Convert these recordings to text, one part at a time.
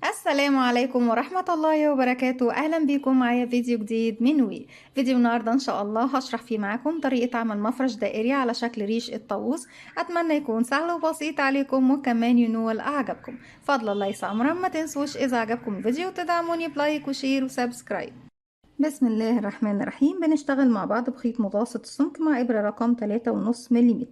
السلام عليكم ورحمة الله وبركاته. أهلا بيكم معايا فيديو جديد من فيديو النهاردة إن شاء الله هشرح فيه معاكم طريقة عمل مفرش دائري على شكل ريش الطاووس. أتمنى يكون سهل وبسيط عليكم وكمان ينول أعجبكم. فضل الله أمرا ما تنسوش إذا عجبكم الفيديو تدعموني بلايك وشير وسبسكرايب. بسم الله الرحمن الرحيم. بنشتغل مع بعض بخيط متوسط السمك مع إبرة رقم 3.5 ملم.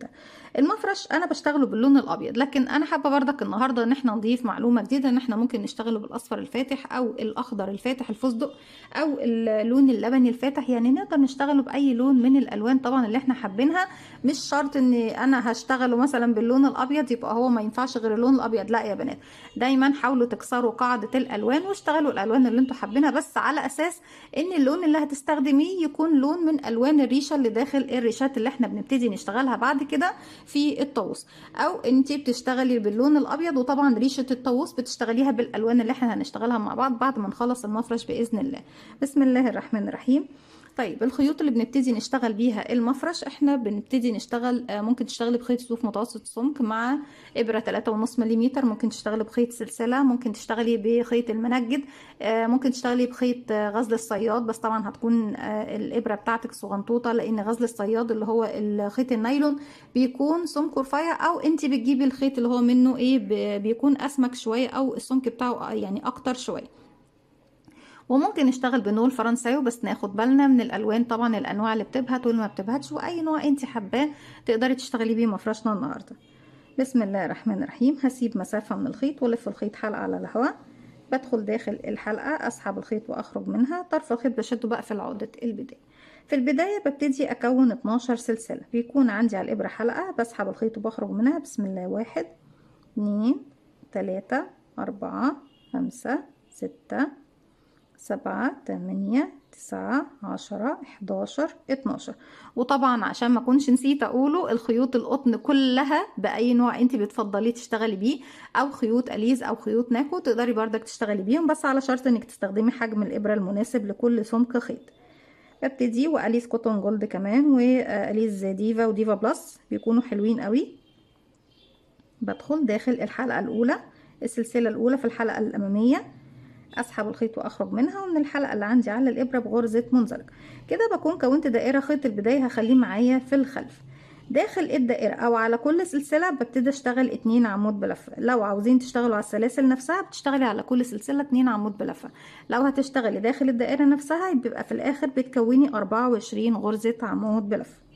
المفرش أنا بشتغله باللون الأبيض، لكن أنا حابة بردك النهاردة إن احنا نضيف معلومة جديدة، إن احنا ممكن نشتغله بالأصفر الفاتح أو الأخضر الفاتح الفستق أو اللون اللبني الفاتح، يعني نقدر نشتغله بأي لون من الألوان طبعا اللي احنا حابينها. مش شرط إن أنا هشتغله مثلا باللون الأبيض يبقى هو ما ينفعش غير اللون الأبيض، لا يا بنات، دايما حاولوا تكسروا قاعدة الألوان واشتغلوا الألوان اللي انتوا حابينها، بس على أساس ان اللون اللي هتستخدميه يكون لون من الوان الريشه اللي داخل الريشات اللي احنا بنبتدي نشتغلها بعد كده في الطاووس، او انتي بتشتغلي باللون الابيض، وطبعا ريشه الطاووس بتشتغليها بالالوان اللي احنا هنشتغلها مع بعض بعد ما نخلص المفرش باذن الله. بسم الله الرحمن الرحيم. طيب الخيوط اللي بنبتدي نشتغل بيها المفرش، احنا بنبتدي نشتغل ممكن تشتغلي بخيط صوف متوسط السمك مع ابره 3.5 ملم، ممكن تشتغلي بخيط سلسله، ممكن تشتغلي بخيط المنجد، ممكن تشتغلي بخيط غزل الصياد، بس طبعا هتكون الابره بتاعتك صغنطوطه، لان غزل الصياد اللي هو الخيط النايلون بيكون سمكه رفيع، او انت بتجيبي الخيط اللي هو منه ايه بيكون اسمك شويه او السمك بتاعه يعني اكتر شويه. وممكن نشتغل بنول فرنساوي، بس ناخد بالنا من الالوان طبعا، الانواع اللي بتبهت واللي ما بتبهتش، واي نوع انت حباه تقدري تشتغلي بيه مفرشنا النهارده. بسم الله الرحمن الرحيم. هسيب مسافه من الخيط والف الخيط حلقه على الهواء، بدخل داخل الحلقه، اسحب الخيط واخرج منها، طرف الخيط بشده بقى في عقده البدايه. في البدايه ببتدي اكون 12 سلسله، بيكون عندي على الابره حلقه، بسحب الخيط وبخرج منها. بسم الله، 1 2 3 4 5 6 7 8 9 10 11 12. وطبعا عشان ما اكونش نسيت اقوله، الخيوط القطن كلها باي نوع انت بتفضلي تشتغلي بيه، او خيوط اليز او خيوط ناكو تقدري بردك تشتغلي بيهم، بس على شرط انك تستخدمي حجم الابره المناسب لكل سمك خيط. ببتدي واليز كوتون جولد كمان، واليز ديفا وديفا بلس بيكونوا حلوين قوي. بدخل داخل الحلقه الاولى، السلسله الاولى في الحلقه الاماميه، اسحب الخيط واخرج منها، ومن الحلقه اللي عندي على الابره بغرزه منزلق. كده بكون كونت دائره. خيط البدايه هخليه معايا في الخلف. داخل الدائره او على كل سلسله ببتدي اشتغل 2 عمود بلفه. لو عاوزين تشتغلوا على السلاسل نفسها بتشتغلي على كل سلسله 2 عمود بلفه. لو هتشتغلي داخل الدائره نفسها بيبقى في الاخر بتكوني 24 غرزه عمود بلفه.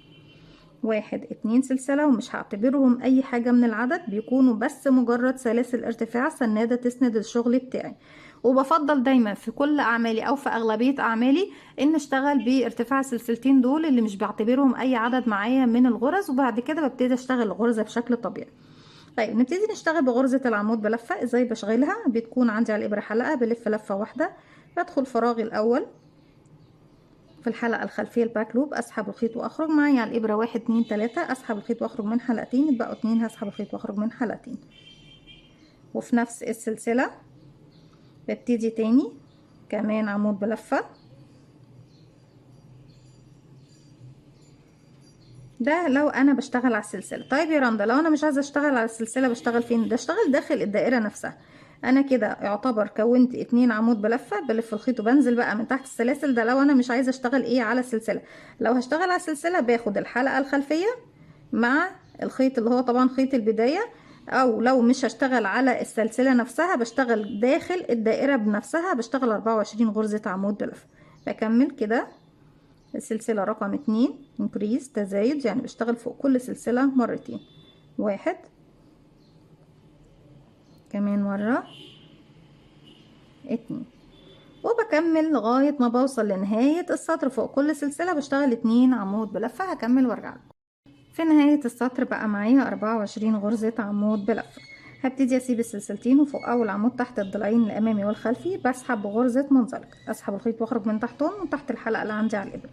1 2 سلسلة، ومش هعتبرهم اي حاجة من العدد، بيكونوا بس مجرد سلاسل ارتفاع سنادة تسند الشغل بتاعي. وبفضل دايما في كل اعمالي او في اغلبية اعمالي ان اشتغل بارتفاع السلسلتين دول اللي مش بعتبرهم اي عدد معايا من الغرز، وبعد كده ببتدي اشتغل الغرزة بشكل طبيعي. طيب نبتدي نشتغل بغرزة العمود بلفة. ازاي بشغلها؟ بتكون عندي على الابرة حلقة، بلف لفة واحدة، بدخل فراغ الاول في الحلقة الخلفية الباك لوب، اسحب الخيط واخرج معايا على الابرة 1 2 3، اسحب الخيط واخرج من حلقتين، يتبقوا 2، هسحب الخيط واخرج من حلقتين. وفي نفس السلسلة ببتدي تاني كمان عمود بلفة. ده لو انا بشتغل على السلسلة. طيب يا رندا، لو انا مش عايزة اشتغل على السلسلة بشتغل فين؟ ده اشتغل داخل الدائرة نفسها. انا كده يعتبر كونت 2 عمود بلفة، بلف الخيط وبنزل بقى من تحت السلاسل. ده لو انا مش عايزة اشتغل ايه على السلسلة. لو هشتغل على السلسلة باخد الحلقة الخلفية مع الخيط اللي هو طبعا خيط البداية، او لو مش هشتغل على السلسلة نفسها بشتغل داخل الدائرة بنفسها، بشتغل 24 غرزة عمود بلفة. بكمل كده السلسلة رقم 2 انكريز تزايد، يعني بشتغل فوق كل سلسلة مرتين، 1 كمان مرة 2، وبكمل لغاية ما بوصل لنهاية السطر. فوق كل سلسلة بشتغل 2 عمود بلفة. هكمل وارجع لكم. في نهاية السطر بقى معايا 24 غرزة عمود بلفة. هبتدي اسيب السلسلتين، وفوق اول عمود تحت الضلعين الامامي والخلفي بسحب بغرزة منزلق، اسحب الخيط واخرج من تحتهم من تحت الحلقة اللي عندي على الابرة.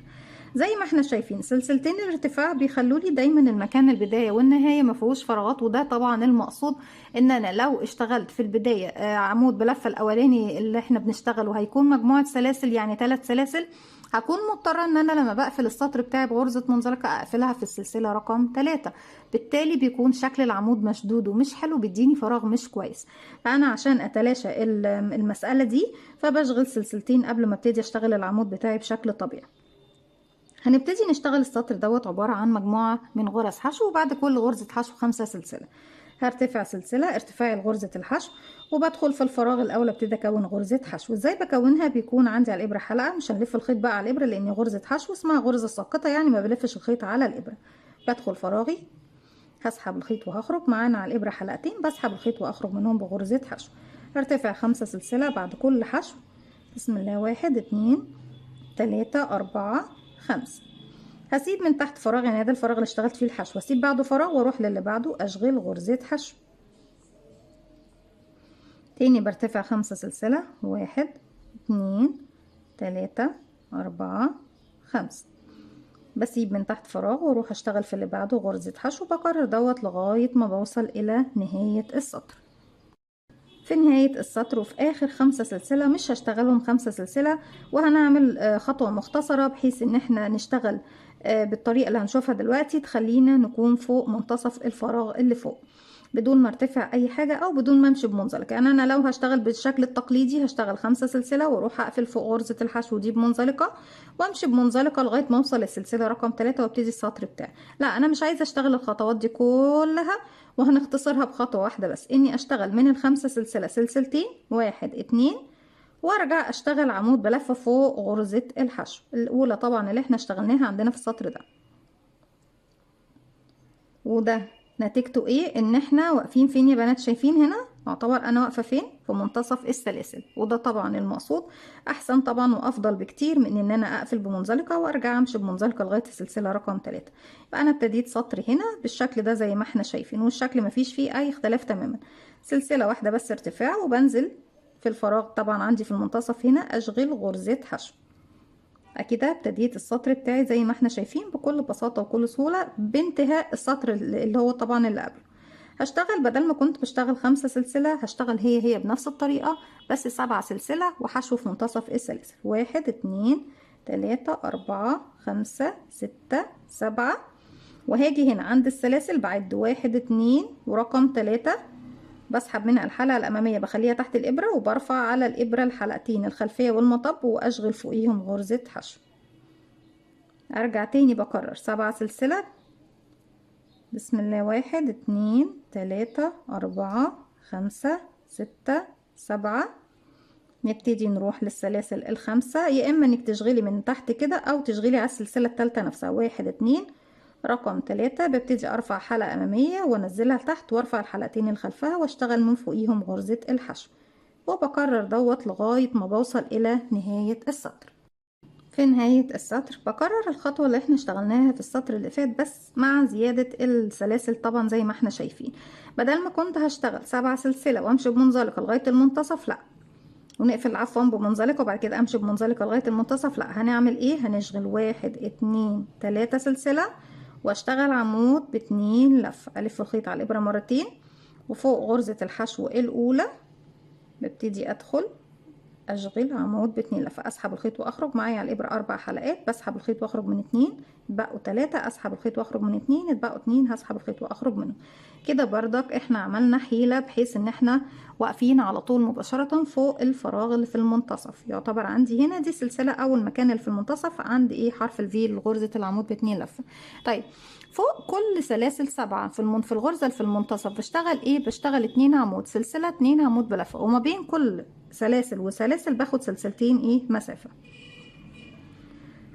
زي ما احنا شايفين سلسلتين الارتفاع بيخلوا لي دايما المكان البدايه والنهايه ما فيهوش فراغات، وده طبعا المقصود. ان انا لو اشتغلت في البدايه عمود بلفه الاولاني اللي احنا بنشتغله هيكون مجموعه سلاسل، يعني 3 سلاسل، هكون مضطره ان انا لما بقفل السطر بتاعي بغرزه منزلقه اقفلها في السلسله رقم 3. بالتالي بيكون شكل العمود مشدود ومش حلو، بيديني فراغ مش كويس. فانا عشان اتلاشى المساله دي فبشغل سلسلتين قبل ما ابتدي اشتغل العمود بتاعي بشكل طبيعي. هنبتدي نشتغل السطر دوت عبارة عن مجموعة من غرز حشو، وبعد كل غرزة حشو 5 سلسلة. هرتفع سلسلة ارتفاعي لغرزة الحشو، وبدخل في الفراغ الأول ابتدي أكون غرزة حشو. ازاي بكونها؟ بيكون عندي على الإبرة حلقة، مش هنلف الخيط بقى على الإبرة لأن غرزة حشو اسمها غرزة ساقطة، يعني ما بلفش الخيط على الإبرة. بدخل فراغي، هسحب الخيط وهخرج معانا على الإبرة حلقتين، بسحب الخيط وأخرج منهم بغرزة حشو. هرتفع 5 سلسلة بعد كل حشو. بسم الله، 1 2 3 4 5. هسيب من تحت فراغ، يعني ده الفراغ اللي اشتغلت فيه الحشو، هسيب بعده فراغ واروح للي بعده اشغل غرزة حشو. تاني برتفع 5 سلسلة، 1 2 3 4 5. بسيب من تحت فراغ واروح اشتغل في اللي بعده غرزة حشو. بكرر دوت لغاية ما بوصل الى نهاية السطر. في نهاية السطر وفي آخر 5 سلسلة مش هشتغلهم 5 سلسلة، وهنعمل خطوة مختصرة بحيث ان احنا نشتغل بالطريقة اللي هنشوفها دلوقتي تخلينا نكون فوق منتصف الفراغ اللي فوق بدون ما ارتفع اي حاجة او بدون ما امشي بمنزلقة. يعني انا لو هشتغل بالشكل التقليدي هشتغل 5 سلسلة واروح اقفل فوق غرزة الحشو دي بمنزلقة، وامشي بمنزلقة لغاية ما اوصل للسلسلة رقم 3 وابتدي السطر بتاعي. لا، انا مش عايزة اشتغل الخطوات دي كلها، وهنختصرها بخطوة واحدة بس، اني اشتغل من ال5 سلسلة سلسلتين، 1 2، وارجع اشتغل عمود بلفة فوق غرزة الحشو الاولى طبعا اللي احنا اشتغلناها عندنا في السطر ده. وده نتيجته ايه؟ ان احنا واقفين فين يا بنات؟ شايفين هنا يعتبر انا واقفه فين؟ في منتصف السلاسل، وده طبعا المقصود. احسن طبعا وافضل بكتير من ان انا اقفل بمنزلقه وارجع امشي بمنزلقه لغايه السلسله رقم 3. يبقى انا ابتديت سطر هنا بالشكل ده زي ما احنا شايفين، والشكل مفيش فيه اي اختلاف تماما. سلسله واحده بس ارتفاع، وبنزل في الفراغ طبعا عندي في المنتصف هنا اشغل غرزه حشو. كده ابتديت السطر بتاعي زي ما احنا شايفين بكل بساطة وكل سهولة بانتهاء السطر اللي هو طبعا اللي قبله. هشتغل بدل ما كنت بشتغل 5 سلسلة هشتغل هي بنفس الطريقة، بس 7 سلسلة وحشو في منتصف السلاسل. 1 2 3 4 5 6 7. وهاجي هنا عند السلاسل بعد 1 2 ورقم 3، بسحب منها الحلقة الأمامية بخليها تحت الإبرة، وبرفع على الإبرة الحلقتين الخلفية والمطب وأشغل فوقيهم غرزة حشو. ارجع تاني بكرر 7 سلسلة. بسم الله، 1 2 3 4 5 6 7. نبتدي نروح للسلاسل الخمسة، يا اما انك تشغلي من تحت كده او تشغلي على السلسلة التالتة نفسها. 1 2 رقم 3، ببتدي ارفع حلقة امامية وانزلها لتحت وارفع الحلقتين الخلفها واشتغل من فوقيهم غرزة الحشو، وبكرر دوت لغاية ما بوصل الى نهاية السطر. في نهاية السطر بكرر الخطوة اللي احنا اشتغلناها في السطر اللي فات بس مع زيادة السلاسل طبعا زي ما احنا شايفين. بدل ما كنت هشتغل 7 سلسلة وامشي بمنزلقة لغاية المنتصف، لا، ونقفل عفوا بمنزلقة وبعد كده امشي بمنزلقة لغاية المنتصف، لا، هنعمل ايه؟ هنشغل 1 2 3 سلسلة واشتغل عمود ب2 لف. الف الخيط على الابرة مرتين، وفوق غرزة الحشو الاولى ببتدي ادخل اشغل عمود ب2 لفه. اسحب الخيط واخرج معايا على الابره 4 حلقات، بسحب الخيط واخرج من 2 يتبقوا 3، اسحب الخيط واخرج من 2 يتبقوا 2، هسحب الخيط واخرج منه. كده بردك احنا عملنا حيله بحيث ان احنا واقفين على طول مباشره فوق الفراغ اللي في المنتصف. يعتبر عندي هنا دي سلسله اول مكان اللي في المنتصف عند ايه؟ حرف الفي لغرزه العمود ب2 لفه. طيب فوق كل سلاسل 7 في الغرزه اللي في المنتصف بشتغل ايه؟ بشتغل 2 عمود سلسله، 2 عمود بلفه، وما بين كل سلاسل وسلاسل باخد سلسلتين ايه؟ مسافة.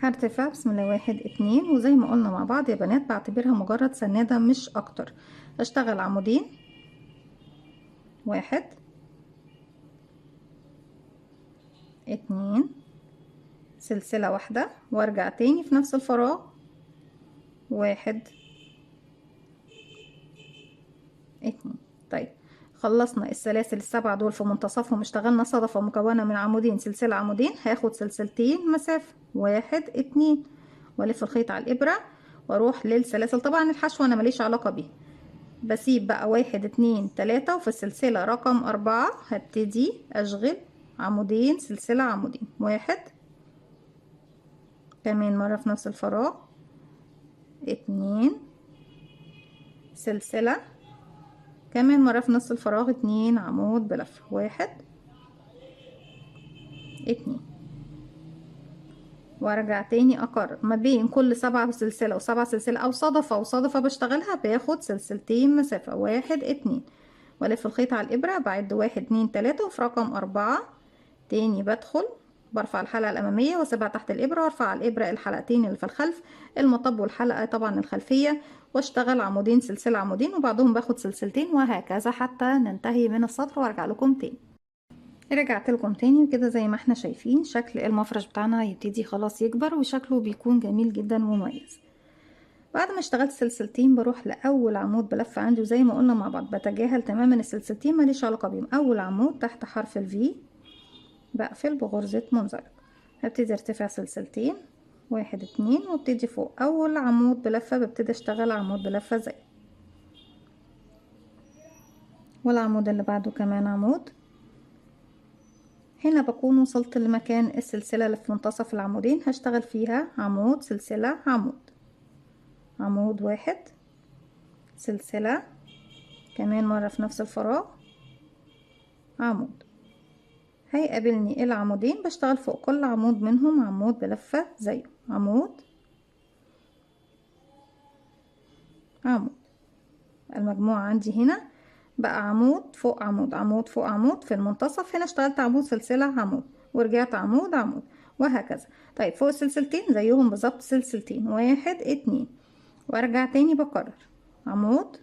هرتفع بسم الله، 1 2، وزي ما قلنا مع بعض يا بنات بعتبرها مجرد سنادة مش اكتر. اشتغل عمودين، 1 2 سلسلة واحدة، وارجع تاني في نفس الفراغ، 1 2. طيب خلصنا السلاسل ال7 دول في منتصفهم اشتغلنا صدفة مكونة من عمودين سلسلة عمودين، هاخد سلسلتين مسافة، 1 2، والف الخيط على الابرة واروح للسلاسل. طبعا الحشو انا ماليش علاقة بيه، بسيب بقى 1 2 3 وفي السلسلة رقم 4 هبتدي اشغل عمودين سلسلة عمودين، 1 كمان مرة في نفس الفراغ، 2 سلسلة كمان مرة في نص الفراغ، 2 عمود بلفة، 1 2 وارجع تاني اكرر ما بين كل 7 سلسلة و7 سلسلة او صدفة وصدفة بشتغلها، باخد سلسلتين مسافة، 1 2 والف الخيط على الابرة، بعد 1 2 3 وفي رقم 4 تاني بدخل برفع الحلقة الأمامية واسيبها تحت الإبرة، وارفع على الإبرة الحلقتين اللي في الخلف، المطب والحلقة طبعا الخلفية، واشتغل عمودين سلسلة عمودين وبعدهم باخد سلسلتين، وهكذا حتى ننتهي من السطر وارجع لكم تاني. رجعت لكم تاني وكده زي ما احنا شايفين شكل المفرش بتاعنا يبتدي خلاص يكبر وشكله بيكون جميل جدا ومميز. بعد ما اشتغلت سلسلتين بروح لأول عمود بلفة عندي، وزي ما قلنا مع بعض بتجاهل تماما السلسلتين ماليش علاقة بيهم. أول عمود تحت حرف الفي بقفل بغرزة منزلق، هبتدي ارتفع سلسلتين، 1 2 وابتدي فوق اول عمود بلفة ببتدي اشتغل عمود بلفة زي، والعمود اللي بعده كمان عمود. هنا بكون وصلت لمكان السلسلة اللي في منتصف العمودين، هشتغل فيها عمود سلسلة عمود، عمود 1 سلسلة كمان مرة في نفس الفراغ عمود. هيقابلني العمودين بشتغل فوق كل عمود منهم عمود بلفة زيه، عمود عمود. المجموعة عندي هنا بقى عمود فوق عمود، عمود فوق عمود، في المنتصف هنا اشتغلت عمود سلسلة عمود ورجعت عمود عمود وهكذا. طيب فوق السلسلتين زيهم بالظبط سلسلتين، 1 2 وارجع تاني بكرر عمود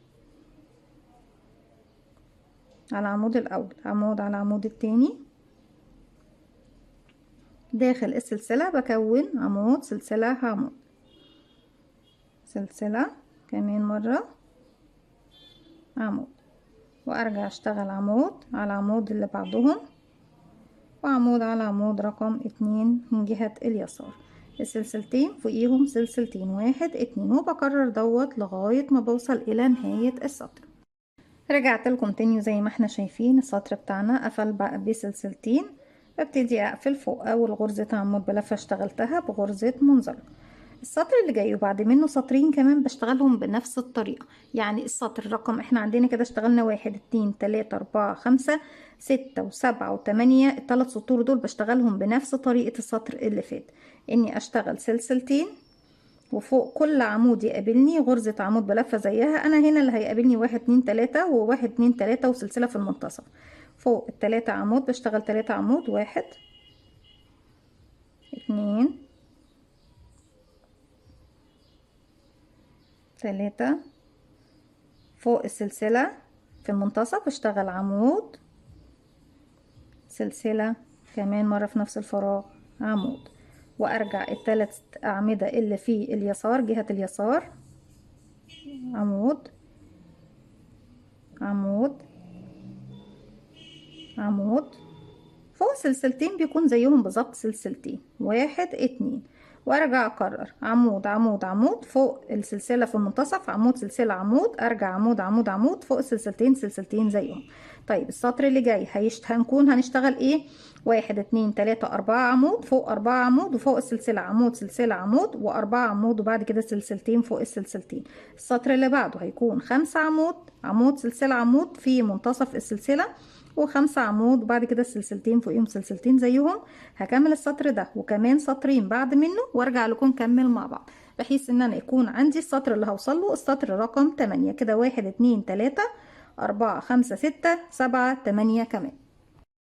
على العمود الاول، عمود على العمود التاني، داخل السلسلة بكون عمود سلسلة عمود، سلسلة كمان مرة عمود، وارجع اشتغل عمود على العمود اللي بعدهم وعمود على عمود رقم 2 من جهة اليسار، السلسلتين فوقيهم سلسلتين، 1 2 وبكرر دوت لغاية ما بوصل الى نهاية السطر. رجعت لكم تاني زي ما احنا شايفين السطر بتاعنا قفل بقى بسلسلتين، ببتدي اقفل فوق اول غرزة عمود بلفة اشتغلتها بغرزة منزلق. السطر اللي جاي وبعد منه سطرين كمان بشتغلهم بنفس الطريقة، يعني السطر رقم احنا عندنا كده اشتغلنا 1 2 3 4 5 6 و7 و8، الثلاث سطور دول بشتغلهم بنفس طريقة السطر اللي فات، اني اشتغل سلسلتين وفوق كل عمود يقابلني غرزة عمود بلفة زيها. انا هنا اللي هيقابلني 1 2 3 و1 2 3 وسلسلة في المنتصف، فوق التلاتة عمود بشتغل 3 عمود، 1 2 3 فوق السلسلة في المنتصف اشتغل عمود سلسلة كمان مرة في نفس الفراغ عمود، وارجع الثلاث اعمدة اللي في اليسار جهة اليسار عمود عمود عمود، فوق سلسلتين بيكون زيهم بالظبط سلسلتين، 1 2 وارجع اكرر عمود عمود عمود فوق السلسلة في المنتصف، عمود سلسلة عمود، ارجع عمود عمود عمود فوق السلسلتين سلسلتين زيهم. طيب السطر اللي جاي هنشتغل ايه؟ 1 2 3 4 عمود، فوق 4 عمود وفوق السلسلة عمود سلسلة عمود واربعة عمود وبعد كده سلسلتين فوق السلسلتين. السطر اللي بعده هيكون 5 عمود، عمود سلسلة عمود في منتصف السلسلة و5 عمود وبعد كده السلسلتين فوقيهم سلسلتين زيهم. هكمل السطر ده وكمان سطرين بعد منه وارجع لكم نكمل مع بعض، بحيث ان انا يكون عندي السطر اللي هوصل له السطر رقم 8 كده، 1 2 3 4 5 6 7 8 كمان.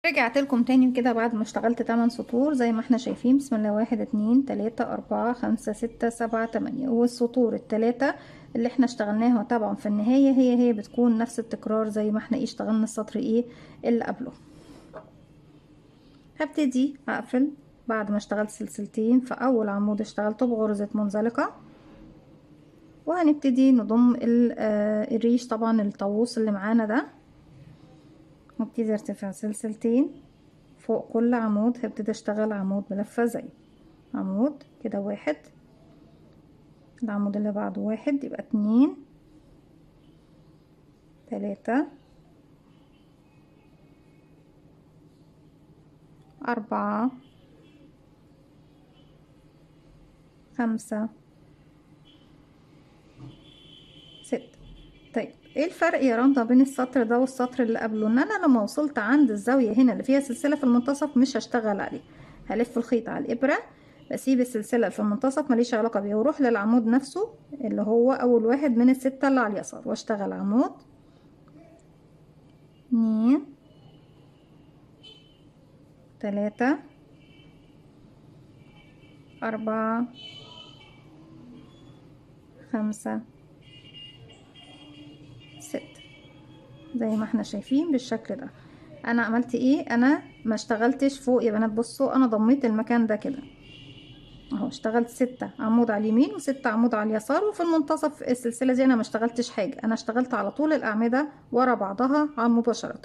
رجعت لكم تاني كده بعد ما اشتغلت 8 سطور زي ما احنا شايفين، بسم الله، 1 2 3 4 5 6 7 8، والسطور التلاتة اللي احنا اشتغلناها طبعا في النهاية هي بتكون نفس التكرار زي ما احنا اشتغلنا السطر اللي قبله. هبتدي اقفل بعد ما اشتغلت سلسلتين في اول عمود اشتغلته بغرزة منزلقة، وهنبتدي نضم الريش طبعا الطاووس اللي معانا ده. هبتدي ارتفع سلسلتين فوق كل عمود، هبتدي اشتغل عمود بلفة زي عمود كده، 1 العمود اللي بعده 1 يبقى 2 3 4 5 6. طيب ايه الفرق يا رندا بين السطر ده والسطر اللي قبله؟ ان انا لما وصلت عند الزاوية هنا اللي فيها سلسلة في المنتصف مش هشتغل عليه، هلف الخيط على الابرة، بسيب السلسلة في المنتصف ماليش علاقة بيها، واروح للعمود نفسه اللي هو اول واحد من الستة اللي على اليسار، واشتغل عمود 2 3 4 5 6 زي ما احنا شايفين بالشكل ده. انا عملت ايه؟ انا ما اشتغلتش فوق يا بنات، بصوا انا ضميت المكان ده كده اهو، اشتغلت 6 عمود على اليمين و6 عمود على اليسار، وفي المنتصف السلسله دي انا ما اشتغلتش حاجه، انا اشتغلت على طول الاعمده ورا بعضها على مباشره.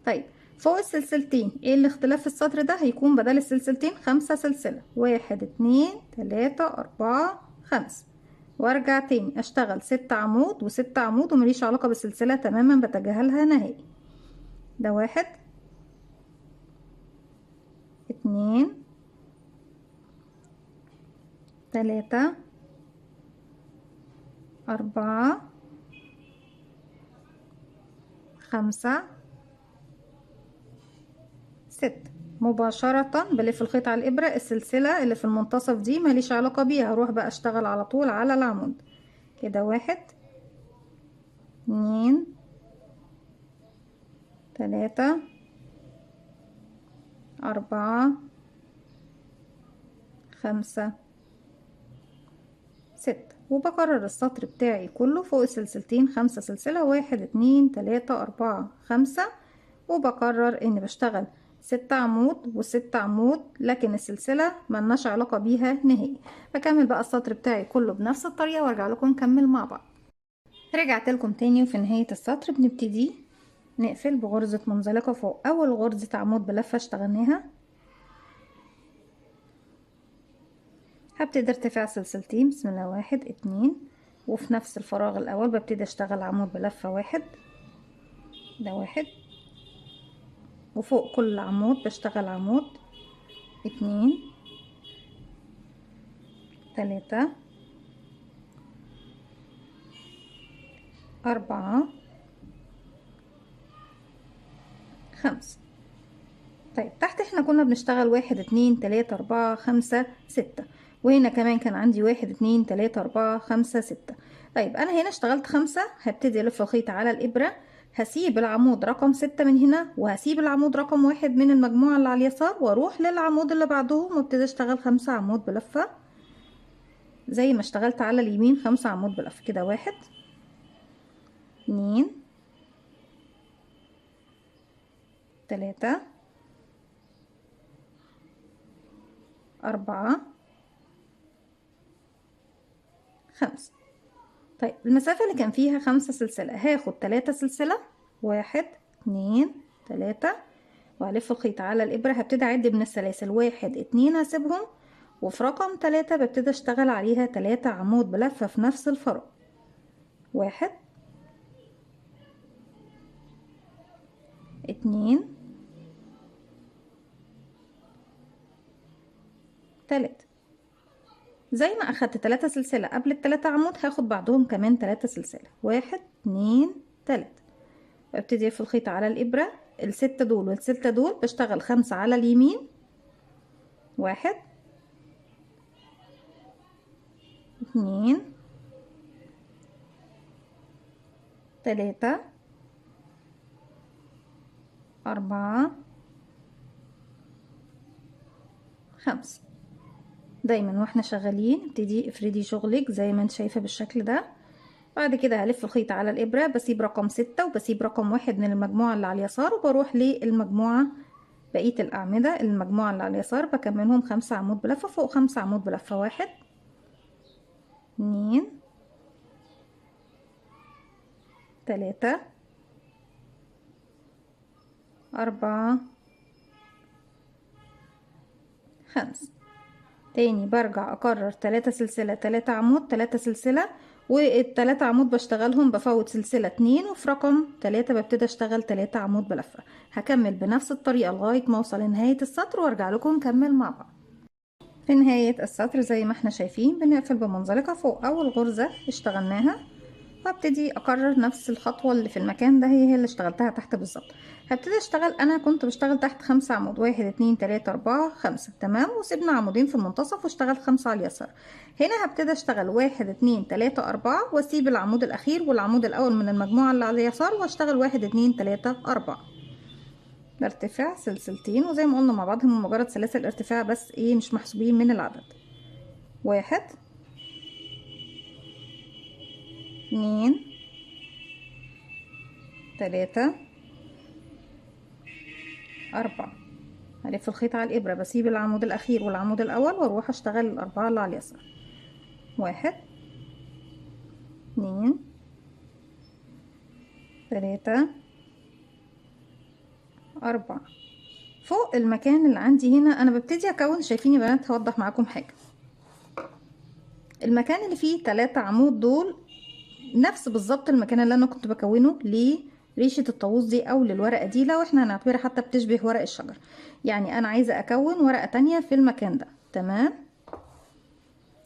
طيب فوق السلسلتين ايه الاختلاف في السطر ده؟ هيكون بدل السلسلتين 5 سلسله، 1 2 3 4 5، وارجع تاني اشتغل 6 عمود و6 عمود ومليش علاقه بالسلسله تماما، بتجاهلها نهائي. ده 1 2 3 4 5 6. مباشرة بلف الخيط على الإبرة، السلسلة اللي في المنتصف دي ماليش علاقة بيها، هروح بقى اشتغل على طول على العمود كده. 1 2 3 4 5 6، وبكرر السطر بتاعي كله فوق السلسلتين 5 سلسلة، 1 2 3 4 5، وبكرر اني بشتغل 6 عمود و6 عمود، لكن السلسلة ملناش علاقة بيها نهائي. بكمل بقى السطر بتاعي كله بنفس الطريقة وارجع لكم نكمل مع بعض. رجعت لكم تاني، وفي نهاية السطر بنبتدي نقفل بغرزة منزلقة فوق اول غرزة عمود بلفة اشتغلناها، هبتدي ارتفاع سلسلتين، بسم الله 1 2، وفي نفس الفراغ الاول ببتدي اشتغل عمود بلفة 1، ده 1، وفوق كل عمود بشتغل عمود 2 3 4 5. طيب تحت احنا كنا بنشتغل 1 2 3 4 5 6، وهنا كمان كان عندي 1 2 3 4 5 6. طيب انا هنا اشتغلت 5، هبتدي الف الخيط على الابرة، هسيب العمود رقم 6 من هنا، وهسيب العمود رقم 1 من المجموعة اللي على اليسار، واروح للعمود اللي بعدهم وابتدي اشتغل 5 عمود بلفة زي ما اشتغلت على اليمين، 5 عمود بلفة كده. 1 2 3 4 5. طيب المسافة اللي كان فيها 5 سلسلة هاخد 3 سلسلة، 1 2 3، وهلف الخيط على الإبرة، هبتدي أعد من السلاسل 1 2 هسيبهم، وفي رقم 3 ببتدي أشتغل عليها 3 عمود بلفة في نفس الفراغ. 1 2 3. زي ما أخدت 3 سلسلة قبل ال3 عمود هاخد بعدهم كمان 3 سلسلة، 1 2 3، ببتدي ألف الخيط على الإبرة، ال6 دول وال6 دول بشتغل 5 على اليمين، 1 2 3 4 5. دايما واحنا شغالين ابتدي افردي شغلك زي ما انت شايفة بالشكل ده. بعد كده هلف الخيط على الإبرة، بسيب رقم 6 وبسيب رقم 1 من المجموعة اللي على اليسار، وبروح للمجموعة بقية الأعمدة المجموعة اللي على اليسار بكملهم 5 عمود بلفة فوق 5 عمود بلفة. 1 2 3 4 5. تاني برجع اكرر 3 سلسلة 3 عمود 3 سلسلة، والتلاتة عمود بشتغلهم بفوت سلسلة 2، وفي رقم 3 ببتدي اشتغل 3 عمود بلفة. هكمل بنفس الطريقة لغاية ما اوصل لنهاية السطر وارجع لكم نكمل مع بعض. في نهاية السطر زي ما احنا شايفين بنقفل بمنزلقة فوق اول غرزة اشتغلناها، وابتدي اكرر نفس الخطوة اللي في المكان ده هي اللي اشتغلتها تحت بالظبط. هبتدي اشتغل، انا كنت بشتغل تحت 5 عمود، 1 2 3 4 5 تمام، وسيبنا عمودين في المنتصف واشتغل 5 على اليسار. هنا هبتدي اشتغل 1 2 3 4 واسيب العمود الاخير والعمود الاول من المجموعة اللي على اليسار واشتغل 1 2 3 4. بارتفاع سلسلتين، وزي ما قلنا مع بعض هم مجرد سلاسل ارتفاع بس ايه مش محسوبين من العدد. 1 2 3 4. هلف الخيط على الإبرة، بسيب العمود الأخير والعمود الأول وأروح أشتغل الأربعة اللي على اليسار. 1 2 3 4. فوق المكان اللي عندي هنا أنا ببتدي أكون، شايفين يا بنات هوضح معاكم حاجة. المكان اللي فيه 3 عمود دول نفس بالظبط المكان اللي أنا كنت بكونه لريشة الطاووس دي أو للورقة دي، لو احنا هنعتبرها حتى بتشبه ورق الشجر. يعني أنا عايزة أكون ورقة تانية في المكان ده. تمام،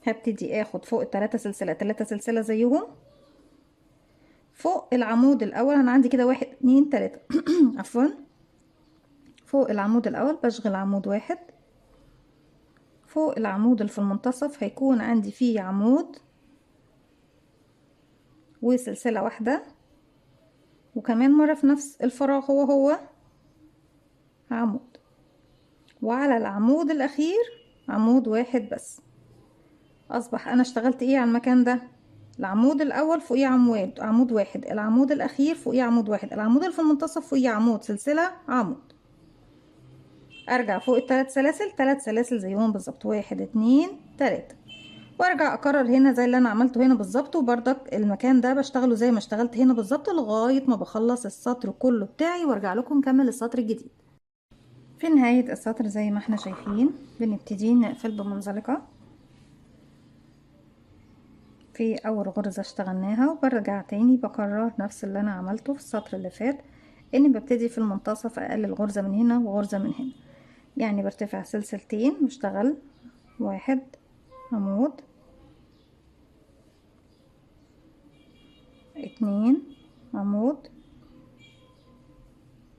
هبتدي اخد فوق التلاتة سلسلة 3 سلسلة زيهم فوق العمود الاول. انا عندي كده 1 2 3 عفوا. فوق العمود الاول بشغل عمود واحد، فوق العمود اللي في المنتصف هيكون عندي فيه عمود وسلسلة واحدة، وكمان مرة في نفس الفراغ هو عمود، وعلى العمود الاخير عمود واحد بس. اصبح انا اشتغلت ايه على المكان ده؟ العمود الاول فوقيه عمود واحد، العمود الاخير فوقيه عمود واحد، العمود اللي في المنتصف فوقيه عمود سلسلة عمود. ارجع فوق الثلاث سلاسل 3 سلاسل زيهم بالظبط، 1 2 3، وارجع اكرر هنا زي اللي انا عملته هنا بالظبط، وبرضك المكان ده بشتغله زي ما اشتغلت هنا بالظبط لغايه ما بخلص السطر كله بتاعي وارجع لكم نكمل السطر الجديد. في نهايه السطر زي ما احنا شايفين بنبتدي نقفل بمنزلقه في اول غرزه اشتغلناها، وبرجع تاني بكرر نفس اللي انا عملته في السطر اللي فات، اني ببتدي في المنتصف اقلل غرزه من هنا وغرزه من هنا. يعني برتفع سلسلتين واشتغل 1 عمود 2 عمود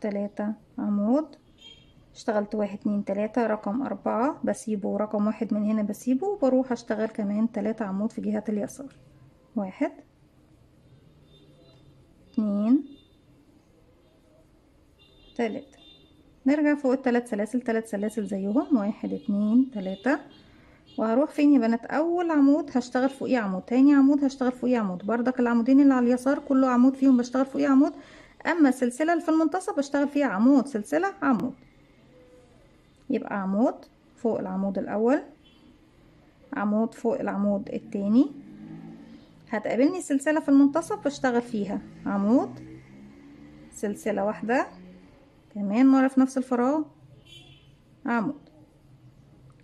3 عمود، اشتغلت 1 2 3 رقم 4 بسيبه، رقم 1 من هنا بسيبه، وبروح اشتغل كمان 3 عمود في جهة اليسار. 1 2 3. نرجع فوق الثلاث سلاسل 3 سلاسل زيهم، 1 2 3. وهروح فين يا بنات؟ اول عمود هشتغل فوقيه عمود، تاني عمود هشتغل فوقيه عمود، بردك العمودين اللي على اليسار كله عمود فيهم بشتغل فوقيه عمود، اما السلسله اللي في المنتصف بشتغل فيها عمود سلسله عمود. يبقى عمود فوق العمود الاول، عمود فوق العمود التاني، هتقابلني سلسله في المنتصف بشتغل فيها عمود سلسله واحده، كمان مره في نفس الفراغ عمود،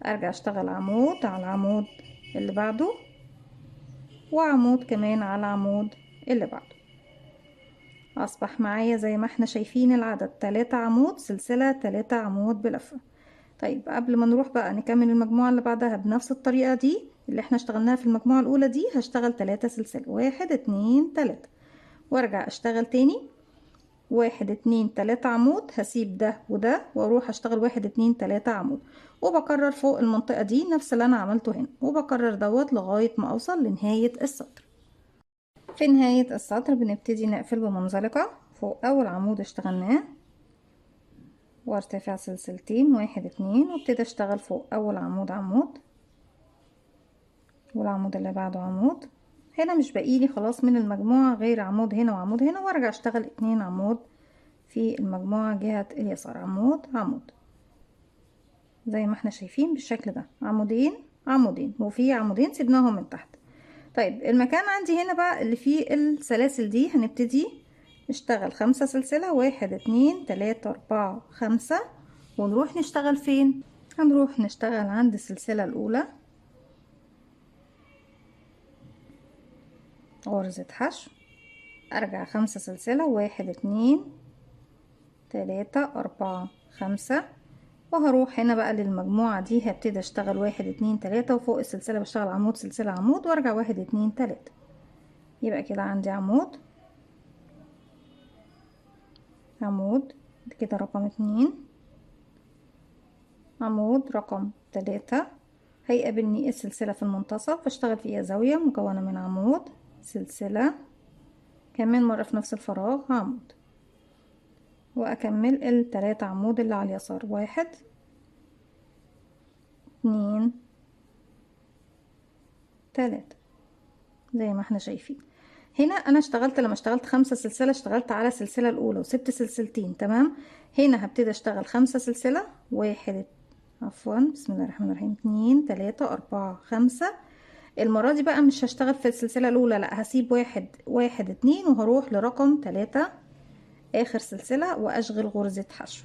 ارجع اشتغل عمود على العمود اللي بعده، وعمود كمان على العمود اللي بعده. اصبح معايا زي ما احنا شايفين العدد 3 عمود سلسلة 3 عمود بلفة. طيب قبل ما نروح بقى نكمل المجموعة اللي بعدها بنفس الطريقة دي اللي احنا اشتغلناها في المجموعة الاولى دي، هشتغل 3 سلسلة 1 2 3، وارجع اشتغل تاني 1 2 3 عمود، هسيب ده وده واروح اشتغل 1 2 3 عمود، وبكرر فوق المنطقة دي نفس اللي انا عملته هنا، وبكرر دوت لغاية ما اوصل لنهاية السطر. في نهاية السطر بنبتدي نقفل بمنزلقة فوق أول عمود اشتغلناه، وارتفع سلسلتين 1 2، وابتدي اشتغل فوق أول عمود عمود، والعمود اللي بعده عمود. هنا مش باقيلي خلاص من المجموعة غير عمود هنا وعمود هنا، وارجع اشتغل 2 عمود في المجموعة جهة اليسار، عمود عمود زي ما احنا شايفين بالشكل ده، عمودين عمودين، وفي عمودين سيبناهم من تحت. طيب المكان عندي هنا بقى اللي فيه السلاسل دي هنبتدي نشتغل 5 سلسلة، 1 2 3 4 5، ونروح نشتغل فين؟ هنروح نشتغل عند السلسلة الأولى غرزة حشو، أرجع 5 سلسلة، 1 2 3 4 5، وهروح هنا بقى للمجموعة دي هبتدي اشتغل 1 2 3، وفوق السلسلة بشتغل عمود سلسلة عمود وارجع 1 2 3. يبقى كده عندي عمود عمود كده رقم 2، عمود رقم 3، هيقابلني السلسلة في المنتصف بشتغل فيها زاوية مكونة من عمود سلسلة، كمان مرة في نفس الفراغ عمود، واكمل ال3 عمود اللي على اليسار، 1 2 3 زي ما احنا شايفين. هنا انا اشتغلت، لما اشتغلت 5 سلسلة اشتغلت على السلسلة الاولى وسبت سلسلتين، تمام. هنا هبتدي اشتغل 5 سلسلة، 1 عفوا بسم الله الرحمن الرحيم 2 3 4 5. المرة دي بقى مش هشتغل في السلسلة الاولى، لا هسيب 1 1 2 وهروح لرقم 3 اخر سلسلة واشغل غرزة حشو،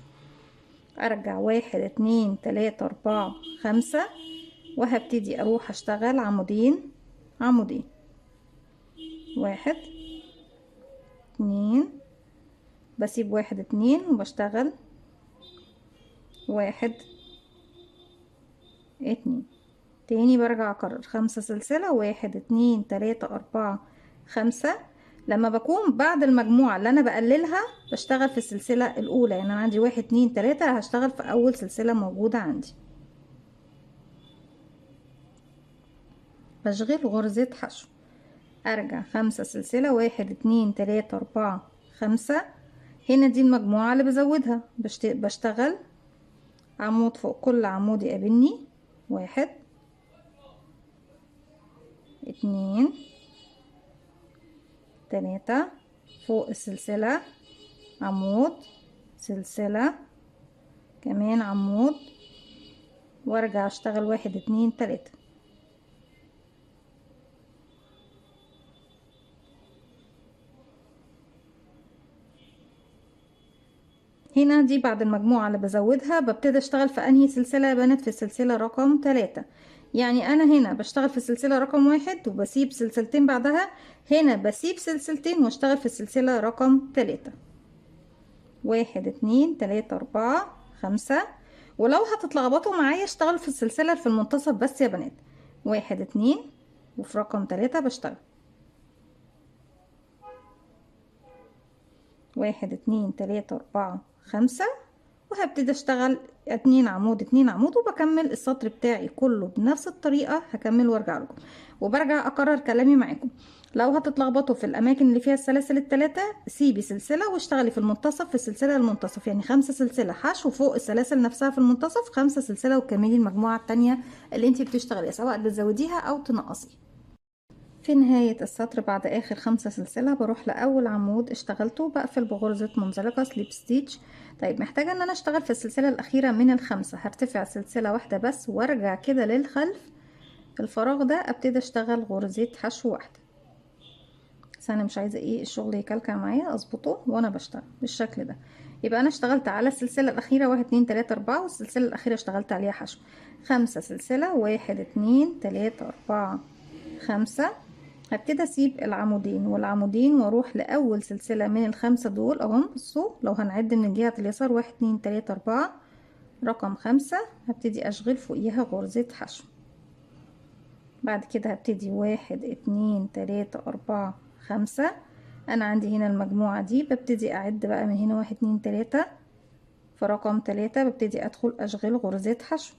ارجع 1 2 3 4 5، وهبتدي اروح اشتغل عمودين عمودين، 1 2، بسيب 1 2 وبشتغل 1 2 تاني، برجع اكرر 5 سلسلة، 1 2 3 4 5. لما بكون بعد المجموعة اللي انا بقللها بشتغل في السلسلة الاولى، يعني انا عندي 1 2 3 هشتغل في اول سلسلة موجودة عندي، بشغل غرزة حشو، ارجع 5 سلسلة، 1 2 3 4 5. هنا دي المجموعة اللي بزودها، بشتغل عمود فوق كل عمود يقابلني، 1 2 3، فوق السلسلة عمود سلسلة كمان عمود، وارجع اشتغل 1 2 3. هنا دي بعد المجموعة اللي بزودها ببتدي اشتغل في انهي سلسلة يا بنات؟ في السلسلة رقم 3. يعني انا هنا بشتغل في السلسلة رقم 1 وبسيب سلسلتين بعدها، هنا بسيب سلسلتين واشتغل في السلسلة رقم 3، 1 2 3 4 5. ولو هتتلخبطوا معايا اشتغل في السلسلة في المنتصف بس يا بنات، 1 2 وفي رقم 3 بشتغل 1 2 3 4 5، وهبتدي اشتغل 2 عمود 2 عمود، وبكمل السطر بتاعي كله بنفس الطريقة، هكمل وارجع لكم وبرجع اكرر كلامي معاكم. لو هتتلخبطوا في الاماكن اللي فيها السلاسل الثلاثة سيبي سلسلة واشتغلي في المنتصف، في السلسلة المنتصف يعني 5 سلسلة حشو فوق السلاسل نفسها في المنتصف 5 سلسلة، وكملي المجموعة التانية اللي انتي بتشتغليها سواء بتزوديها او تنقصي. في نهاية السطر بعد آخر 5 سلسلة بروح لأول عمود اشتغلته بقفل بغرزة منزلقة سليب ستيتش. طيب محتاجة ان انا اشتغل في السلسلة الأخيرة من ال5، هرتفع سلسلة واحدة بس وارجع كده للخلف الفراغ ده، ابتدي اشتغل غرزة حشو واحدة. بس انا مش عايزة ايه الشغل يكلكع معايا، اظبطه وانا بشتغل بالشكل ده. يبقى انا اشتغلت على السلسلة الأخيرة 1 2 3 4، والسلسلة الأخيرة اشتغلت عليها حشو 5 سلسلة، 1 2 3 4 5. هبتدي اسيب العمودين والعمودين واروح لاول سلسلة من ال5 دول اهم. بصوا لو هنعد من جهة اليسار 1 2 3 4 رقم 5، هبتدي اشغل فوقيها غرزة حشو. بعد كده هبتدي 1 2 3 4 5. انا عندي هنا المجموعة دي ببتدي اعد بقى من هنا 1 2 3، في رقم 3 ببتدي ادخل اشغل غرزة حشو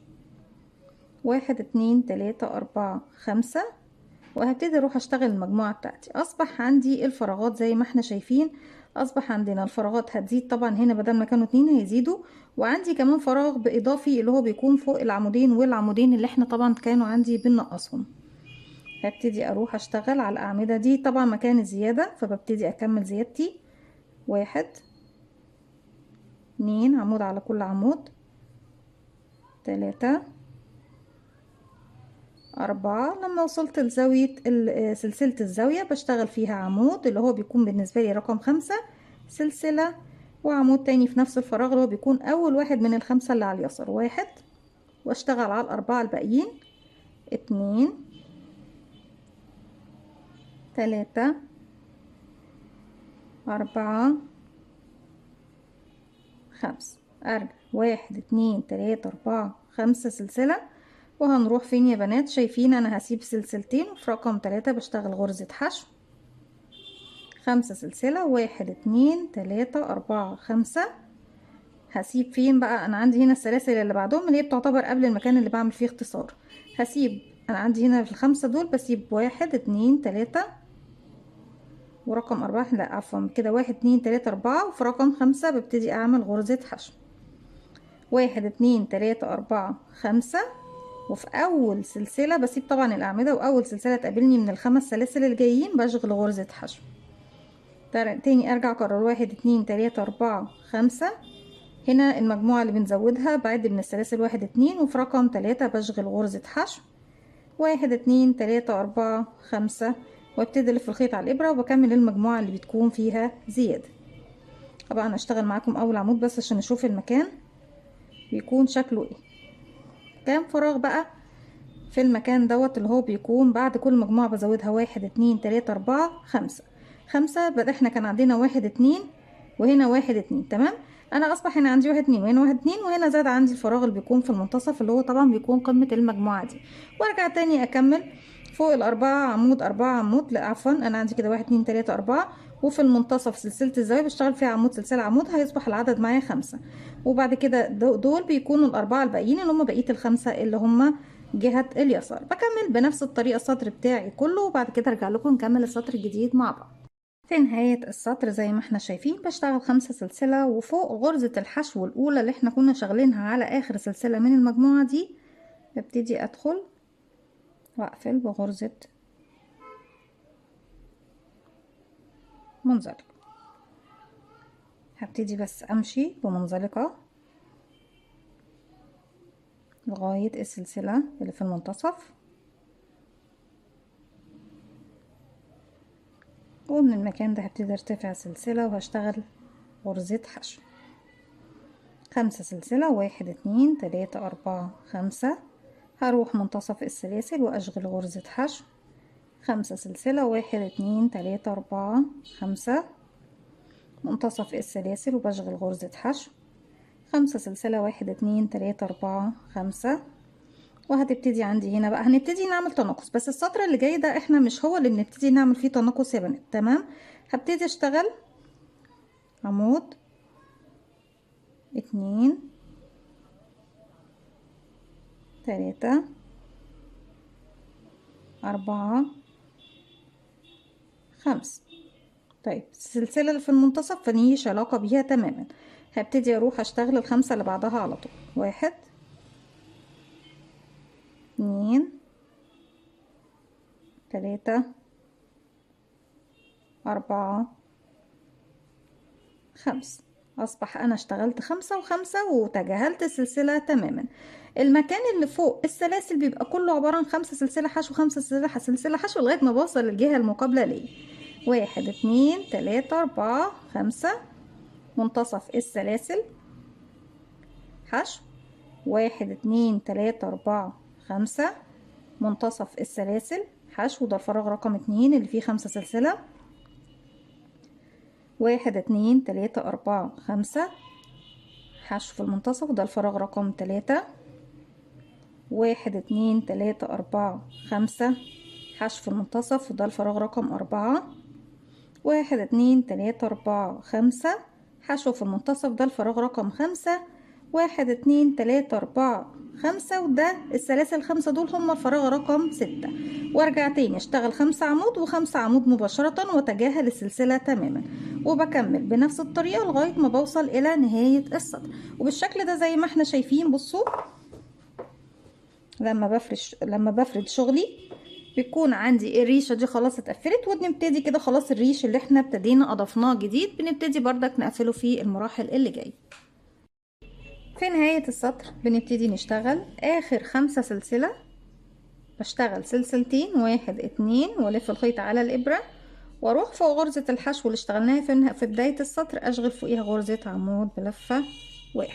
1 2 3 4 5، وهبتدي اروح اشتغل المجموعة بتاعتي. اصبح عندي الفراغات زي ما احنا شايفين، اصبح عندنا الفراغات هتزيد طبعا، هنا بدل ما كانوا 2 هيزيدوا، وعندي كمان فراغ باضافي اللي هو بيكون فوق العمودين والعمودين اللي احنا طبعا كانوا عندي بنقصهم. هبتدي اروح اشتغل على الاعمدة دي طبعا مكان الزيادة، فببتدي اكمل زيادتي 1 2 عمود على كل عمود، 3 4. لما وصلت لزاوية سلسلة الزاوية بشتغل فيها عمود اللي هو بيكون بالنسبة لي رقم 5 سلسلة، وعمود تاني في نفس الفراغ اللي هو بيكون أول واحد من ال5 اللي على اليسار، 1 واشتغل على الاربعة الباقيين. 2 3 4 5. ارجع 1 2 3 4 5 سلسلة. وهنروح فين يا بنات؟ شايفين انا هسيب سلسلتين، وفي رقم 3 بشتغل غرزة حشو. 5 سلسلة. 1 2 3 4 5. هسيب فين بقى؟ انا عندي هنا السلاسل اللي بعدهم اللي هي بتعتبر قبل المكان اللي بعمل فيه اختصار. هسيب، انا عندي هنا في الخمسة دول بسيب 1 2 3 ورقم 4، لا عفوا كده، 1 2 3 4، وفي رقم 5 ببتدي اعمل غرزة حشو. 1 2 3 4 5. وفي اول سلسلة بسيب طبعا الاعمدة، واول سلسلة تقابلني من الخمس سلاسل الجايين بشغل غرزة حشو. تاني ارجع اكرر 1 2 3 4 5. هنا المجموعة اللي بنزودها بعد من السلاسل 1 2، وفي رقم 3 بشغل غرزة حشو. 1 2 3 4 5، وابتدي الف الخيط على الابرة وبكمل المجموعة اللي بتكون فيها زيادة. طبعا اشتغل معاكم اول عمود بس عشان نشوف المكان بيكون شكله ايه. كام فراغ بقى في المكان دوت اللي هو بيكون بعد كل مجموعة بزودها 1 2 3 4 5. 5 بدأ احنا كان عندنا 1 2 وهنا 1 2، تمام. انا اصبح هنا عندي 1 2 وهنا 1 2، وهنا زاد عندي الفراغ اللي بيكون في المنتصف اللي هو طبعا بيكون قمة المجموعة دي. وارجع تاني اكمل فوق الاربعة عمود 4 عمود، لا عفوا انا عندي كده 1 2 3 4، وفي المنتصف سلسلة الزاوية بشتغل فيها عمود سلسلة عمود، هيصبح العدد معايا 5. وبعد كده دول بيكونوا الاربعة الباقيين اللي هم بقية الخمسة اللي هم جهة اليسار. بكمل بنفس الطريقة السطر بتاعي كله، وبعد كده ارجع لكم نكمل السطر الجديد مع بعض. في نهاية السطر زي ما احنا شايفين بشتغل 5 سلسلة، وفوق غرزة الحشو الأولى اللي احنا كنا شغالينها على آخر سلسلة من المجموعة دي ببتدي أدخل وأقفل بغرزة منزلقة. هبتدي بس أمشي بمنزلقة لغاية السلسلة اللي في المنتصف، ومن المكان ده هبتدي ارتفع سلسلة وهشتغل غرزة حشو. 5 سلسلة. 1 2 3 4 5. هروح منتصف السلاسل واشغل غرزة حشو. 5 سلسلة. 1 2 3 4 5. منتصف السلاسل وبشغل غرزة حشو. 5 سلسلة. 1 2 3 4 5. وهتبتدي عندي هنا بقى هنبتدي نعمل تناقص، بس السطر اللي جاي ده احنا مش هو اللي بنبتدي نعمل فيه تناقص يا بنات، تمام. هبتدي اشتغل عمود 2 3 4 5. طيب السلسلة اللي في المنتصف فمليش علاقة بيها تماما. هبتدي اروح اشتغل الخمسة اللي بعدها على طول. 1 2 3 4 5. اصبح انا اشتغلت 5 و5 وتجاهلت السلسلة تماما. المكان اللي فوق السلاسل بيبقى كله عبارة عن 5 سلسلة حشو 5 سلسلة حشو لغاية ما بوصل للجهة المقابلة ليه. 1 2 3 4 5. منتصف السلاسل حشو. 1 2 3 4 5. منتصف السلاسل حشو، ده الفراغ رقم 2 اللي فيه 5 سلسلة. 1 2 3 4 5. حشو في المنتصف، ده الفراغ رقم 3. 1 2 3 4 5. حشو في المنتصف، وده الفراغ رقم 4. 1 2 3 4 5. حشو في المنتصف، ده الفراغ رقم 5. 1 2 3 4 5، وده السلاسل الخمسة دول هم الفراغ رقم 6. وارجع تاني اشتغل 5 عمود و5 عمود مباشرة واتجاهل السلسلة تماما، وبكمل بنفس الطريقة لغاية ما بوصل الى نهاية السطر. وبالشكل ده زي ما احنا شايفين، بصوا لما بفرد شغلي بيكون عندي الريشة دي خلاص اتقفلت، وبنبتدي كده خلاص الريش اللي احنا ابتدينا اضفناه جديد بنبتدي بردك نقفله في المراحل اللي جايه. في نهاية السطر بنبتدي نشتغل اخر 5 سلسلة. بشتغل سلسلتين 1 2 والف الخيط على الابرة، واروح فوق غرزة الحشو اللي اشتغلناها في بداية السطر اشغل فوقيها غرزة عمود بلفة 1.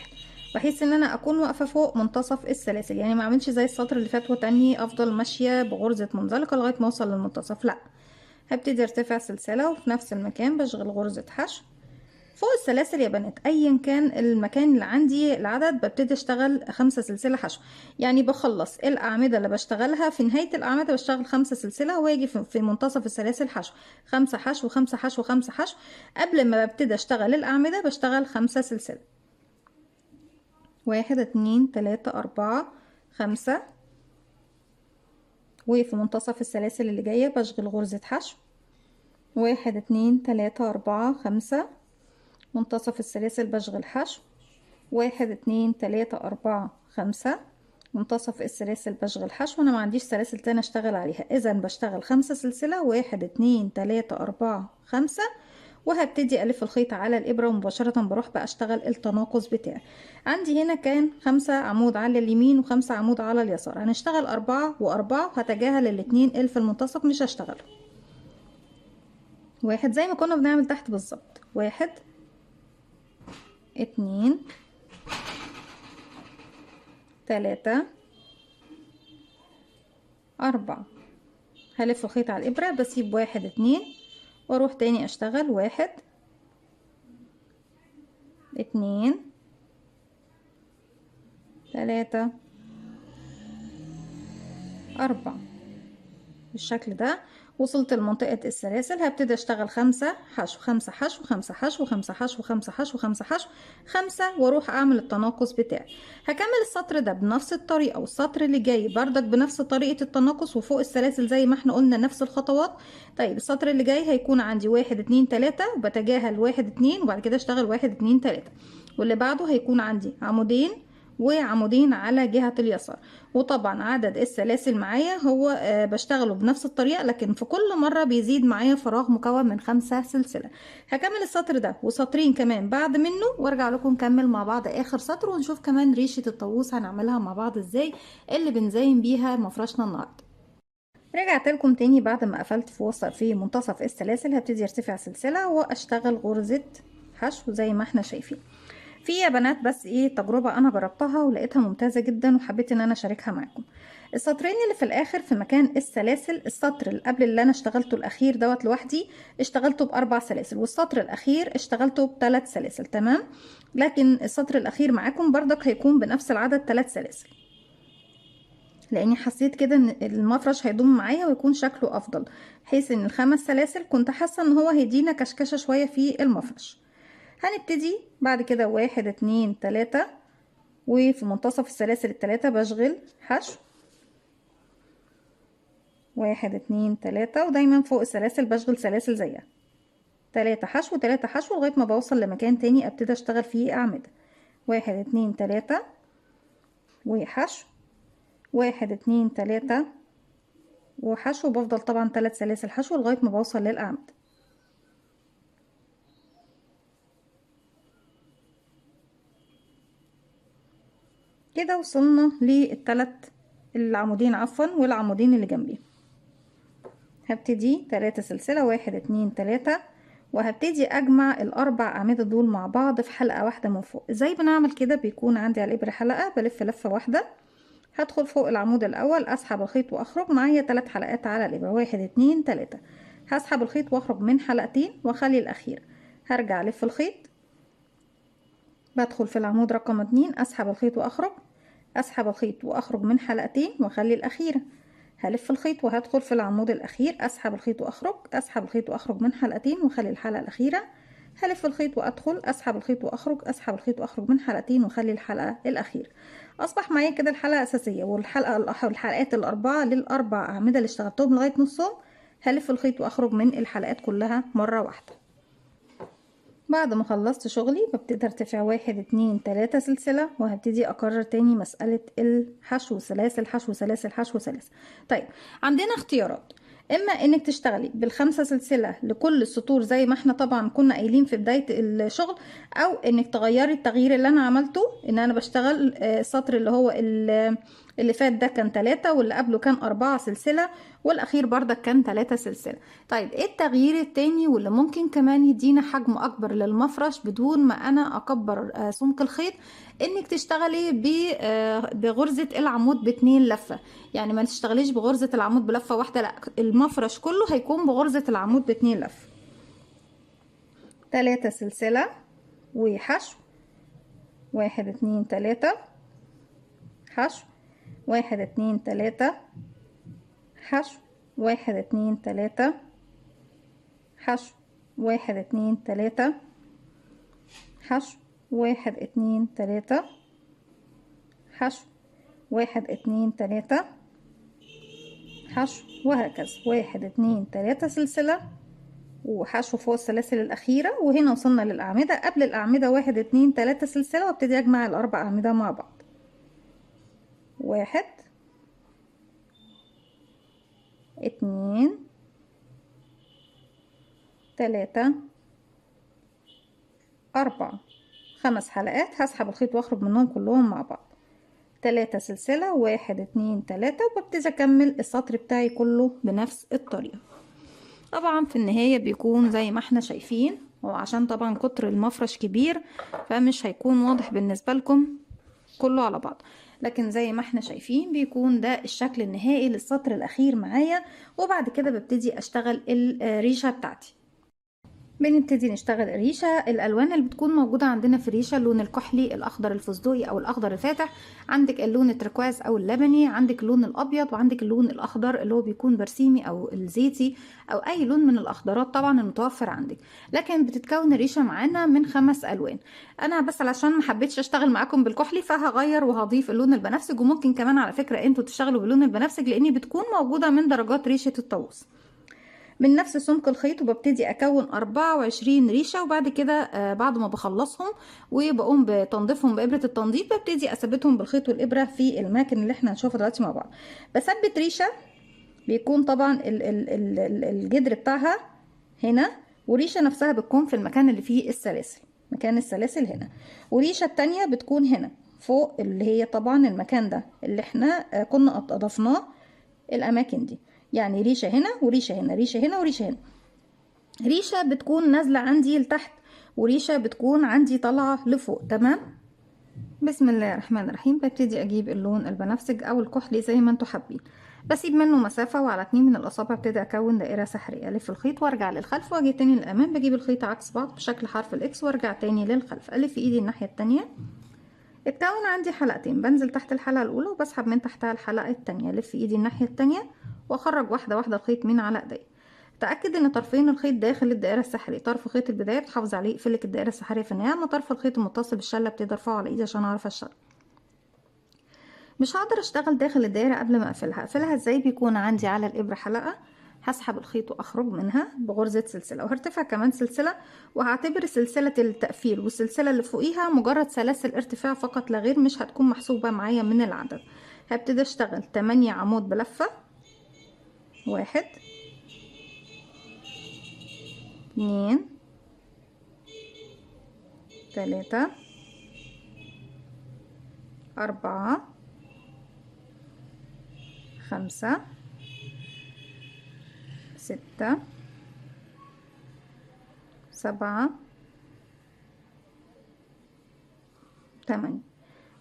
بحيث ان انا اكون واقفه فوق منتصف السلاسل، يعني ما اعملش زي السطر اللي فات وتاني افضل ماشيه بغرزه منزلقه لغايه ما اوصل للمنتصف، لا، هبتدي ارتفع سلسله وفي نفس المكان بشغل غرزه حشو فوق السلاسل يا بنات. ايا كان المكان اللي عندي العدد ببتدي اشتغل 5 سلسله حشو، يعني بخلص الاعمده اللي بشتغلها في نهايه الاعمده بشتغل 5 سلسله، واجي في منتصف السلاسل حشو 5 حشو 5 حشو 5 حشو. قبل ما ببتدي اشتغل الاعمده بشتغل 5 سلسله، 1 2 3 4 5، وفي منتصف السلاسل اللي جايه بشغل غرزه حشو 1 2 3 4 5، منتصف السلاسل بشغل حشو 1 2 3 4 5، منتصف السلاسل بشغل حشو. انا ما عنديش سلاسل تاني اشتغل عليها، اذا بشتغل 5 سلسلة 1 2 3 4 5، وهبتدي الف الخيط على الابرة ومباشرة بروح بقى اشتغل التناقص بتاعي. عندي هنا كان 5 عمود على اليمين و5 عمود على اليسار، هنشتغل 4 و4 وهتجاهل الاتنين اللي في المنتصف مش هشتغل. 1 زي ما كنا بنعمل تحت بالظبط، 1 2 3 4، هلف الخيط على الإبرة بسيب 1 2 واروح تاني اشتغل 1 2 3 4 بالشكل ده. وصلت لمنطقة السلاسل هبتدي اشتغل 5 حشو 5 حشو 5 حشو 5 حشو 5 حشو 5 حشو 5، واروح اعمل التناقص بتاعي. هكمل السطر ده بنفس الطريقة والسطر اللي جاي بردك بنفس طريقة التناقص وفوق السلاسل زي ما احنا قلنا نفس الخطوات. طيب السطر اللي جاي هيكون عندي 1 2 3 وبتجاهل 1 2 وبعد كده اشتغل 1 2 3، واللي بعده هيكون عندي عمودين وعمودين على جهة اليسار. وطبعا عدد السلاسل معايا هو بشتغله بنفس الطريقة، لكن في كل مرة بيزيد معايا فراغ مكون من 5 سلسلة. هكمل السطر ده وسطرين كمان بعد منه وارجع لكم نكمل مع بعض اخر سطر، ونشوف كمان ريشة الطاووس هنعملها مع بعض ازاي اللي بنزين بيها مفرشنا النهاردة. رجعت لكم تاني بعد ما قفلت في منتصف السلاسل، هبتدي ارتفع سلسلة واشتغل غرزة حشو زي ما احنا شايفين. في يا بنات بس ايه تجربة انا جربتها ولقيتها ممتازة جدا وحبيت ان انا اشاركها معاكم. السطرين اللي في الاخر في مكان السلاسل، السطر اللي قبل اللي انا اشتغلته الاخير دوت لوحدي اشتغلته ب4 سلاسل، والسطر الاخير اشتغلته ب3 سلاسل، تمام. لكن السطر الاخير معاكم بردك هيكون بنفس العدد 3 سلاسل، لاني حسيت كده ان المفرش هيضم معايا ويكون شكله افضل، بحيث ان ال5 سلاسل كنت حاسة ان هو هيدينا كشكشة شوية في المفرش. هنبتدي بعد كده 1 2 3، وفي منتصف السلاسل التلاتة بشغل حشو 1 2 3، ودايما فوق السلاسل بشغل سلاسل زيها 3 حشو 3 حشو لغاية ما بوصل لمكان تاني ابتدي اشتغل فيه اعمدة 1 2 3 وحشو 1 2 3 وحشو، بفضل طبعا 3 سلاسل حشو لغاية ما بوصل للأعمدة. كده وصلنا العمودين عفوا والعمودين اللي جنبي. هبتدي 3 سلسلة 1 2 3، وهبتدي اجمع ال4 اعمدة دول مع بعض في حلقة واحدة من فوق. ازاي بنعمل كده؟ بيكون عندي على الابرة حلقة بلف لفة واحدة، هدخل فوق العمود الاول اسحب الخيط واخرج معايا 3 حلقات على الابرة 1 2 3، هسحب الخيط واخرج من حلقتين واخلي الاخير، هرجع الف الخيط، بدخل في العمود رقم 2 اسحب الخيط واخرج، اسحب الخيط واخرج من حلقتين واخلي الاخيرة، هلف الخيط وهدخل في العمود الاخير، اسحب الخيط واخرج، اسحب الخيط واخرج من حلقتين واخلي الحلقة الاخيرة، هلف الخيط وادخل، اسحب الخيط واخرج، اسحب الخيط واخرج من حلقتين واخلي الحلقة الاخيرة. اصبح معايا كده الحلقة اساسية، والحلقات الاربعة للاربع اعمدة اللي اشتغلتهم لغاية نصهم هلف الخيط واخرج من الحلقات كلها مرة واحدة. بعد ما خلصت شغلي ببتدي ارتفع 1 2 3 سلسلة، وهبتدي اكرر تاني مسألة الحشو سلاسل حشو سلاسل حشو سلاسل. طيب عندنا اختيارات، اما انك تشتغلي بال5 سلسلة لكل السطور زي ما احنا طبعا كنا قايلين في بداية الشغل، او انك تغيري التغيير اللي انا عملته ان انا بشتغل السطر اللي هو اللي فات ده كان 3 واللي قبله كان 4 سلسلة والاخير برضك كان 3 سلسلة. طيب ايه التغيير التاني واللي ممكن كمان يدينا حجم اكبر للمفرش بدون ما انا اكبر سمك الخيط؟ انك تشتغلي بغرزة العمود باتنين لفة. يعني ما تشتغليش بغرزة العمود بلفة واحدة، لا، المفرش كله هيكون بغرزة العمود باتنين لفة. 3 سلسلة وحشو، 1 2 3 حشو، 1 2 3 حشو، 1 2 3 حشو، 1 2 3 حشو، 1 2 3 حشو، 1 2 3 حشو، وهكذا 1 2 3 سلسلة وحشو فوق السلاسل الأخيرة. وهنا وصلنا للأعمدة. قبل الأعمدة 1 2 3 سلسلة، وابتدي أجمع الأربع أعمدة مع بعض. 1 2 3 4 5 حلقات. هسحب الخيط واخرج منهم كلهم مع بعض. 3 سلسلة، 1 2 3، وببتدي اكمل السطر بتاعي كله بنفس الطريقة. طبعا في النهاية بيكون زي ما احنا شايفين، وعشان طبعا قطر المفرش كبير فمش هيكون واضح بالنسبة لكم كله على بعض، لكن زي ما احنا شايفين بيكون ده الشكل النهائي للسطر الاخير معايا. وبعد كده ببتدي اشتغل الريشة بتاعتي. بنبتدي نشتغل الريشة. الألوان اللي بتكون موجودة عندنا في الريشة اللون الكحلي، الأخضر الفستقي أو الأخضر الفاتح، عندك اللون التركواز أو اللبني، عندك اللون الأبيض، وعندك اللون الأخضر اللي هو بيكون برسيمي أو الزيتي أو أي لون من الأخضرات طبعا المتوفر عندك. لكن بتتكون الريشة معانا من 5 ألوان. أنا بس علشان محبتش أشتغل معاكم بالكحلي فهغير وهضيف اللون البنفسج، وممكن كمان على فكرة انتوا تشتغلوا باللون البنفسج لأني بتكون موجودة من درجات ريشة الطاووس من نفس سمك الخيط. وببتدي اكون 24 ريشه، وبعد كده بعد ما بخلصهم وبقوم بتنظيفهم بابره التنظيف ببتدي اثبتهم بالخيط والابره في الماكن اللي احنا هنشوفه دلوقتي مع بعض. بثبت ريشه بيكون طبعا الجدر بتاعها هنا، وريشه نفسها بتكون في المكان اللي فيه السلاسل، مكان السلاسل هنا، وريشه التانية بتكون هنا فوق اللي هي طبعا المكان ده اللي احنا كنا اضفناه الاماكن دي. يعني ريشه هنا وريشه هنا، ريشه هنا وريشه هنا. ريشه بتكون نازله عندي لتحت، وريشه بتكون عندي طالعه لفوق. تمام. بسم الله الرحمن الرحيم. ببتدي اجيب اللون البنفسج او الكحلي زي ما انتوا حابين، بسيب منه مسافه، وعلى 2 من الاصابع ابتدي اكون دائره سحريه، الف الخيط وارجع للخلف واجي تاني للامام، بجيب الخيط عكس بعض بشكل حرف الاكس وارجع تاني للخلف، الف ايدي الناحيه التانية. اتكون عندي حلقتين، بنزل تحت الحلقه الاولى وبسحب من تحتها الحلقه التانية، الف ايدي الناحيه التانية واخرج واحده واحده الخيط من على ايدي. تأكد ان طرفين الخيط داخل الدائرة السحرية. طرف خيط البداية بتحافظ عليه يقفلك الدائرة السحرية في النهاية، اما طرف الخيط المتصل بالشلة ابتدي ارفعه على ايدي عشان اعرف اشتغل. مش هقدر اشتغل داخل الدائرة قبل ما اقفلها ازاي؟ بيكون عندي على الابرة حلقة، هسحب الخيط واخرج منها بغرزة سلسلة، وهرتفع كمان سلسلة، وهعتبر سلسلة التقفيل والسلسلة اللي فوقيها مجرد سلاسل ارتفاع فقط لا غير، مش هتكون محسوبة معايا من العدد. هبتدي اشتغل 8 عمود بلفة، 1 2 3 4 5 6 7 8.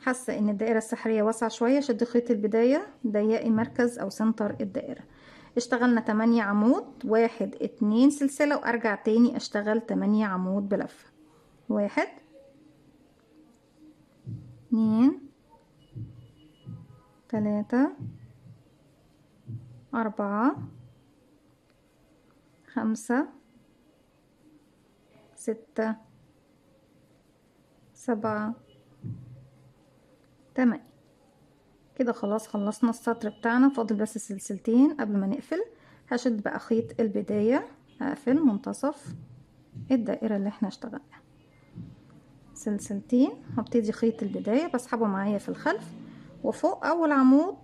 حاسة ان الدائرة السحرية واسعة شوية، شد خيط البداية ضيقي مركز او سنتر الدائرة. اشتغلنا 8 عمود، 1 2 سلسلة، وارجع تاني اشتغل 8 عمود بلفة، 1 2 3 4 5 6 7 8. كده خلاص خلصنا السطر بتاعنا، فاضل بس سلسلتين قبل ما نقفل. هشد بقى خيط البداية، هقفل منتصف الدائرة اللي احنا اشتغلناها، سلسلتين، هبتدي خيط البداية بسحبه معايا في الخلف، وفوق اول عمود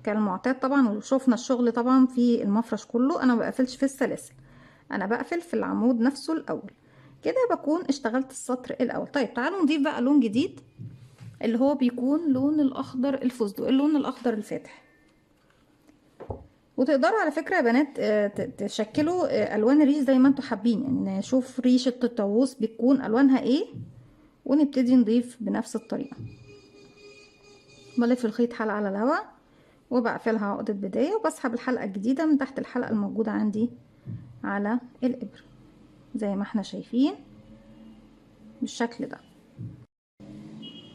كالمعتاد طبعا، وشوفنا الشغل طبعا في المفرش كله، انا مبقفلش في السلاسل، انا بقفل في العمود نفسه الاول. كده بكون اشتغلت السطر الاول. طيب تعالوا نضيف بقى لون جديد. اللي هو بيكون لون الاخضر الفستق، اللون الاخضر الفاتح. وتقدروا على فكرة يا بنات تشكلوا الوان الريش زي ما انتوا حابين، يعني نشوف ريشة الطاووس بتكون الوانها ايه ونبتدي نضيف بنفس الطريقة. بلف الخيط حلقة على الهواء وبقفلها عقدة بداية وبسحب الحلقة الجديدة من تحت الحلقة الموجودة عندي على الإبرة زي ما احنا شايفين بالشكل ده.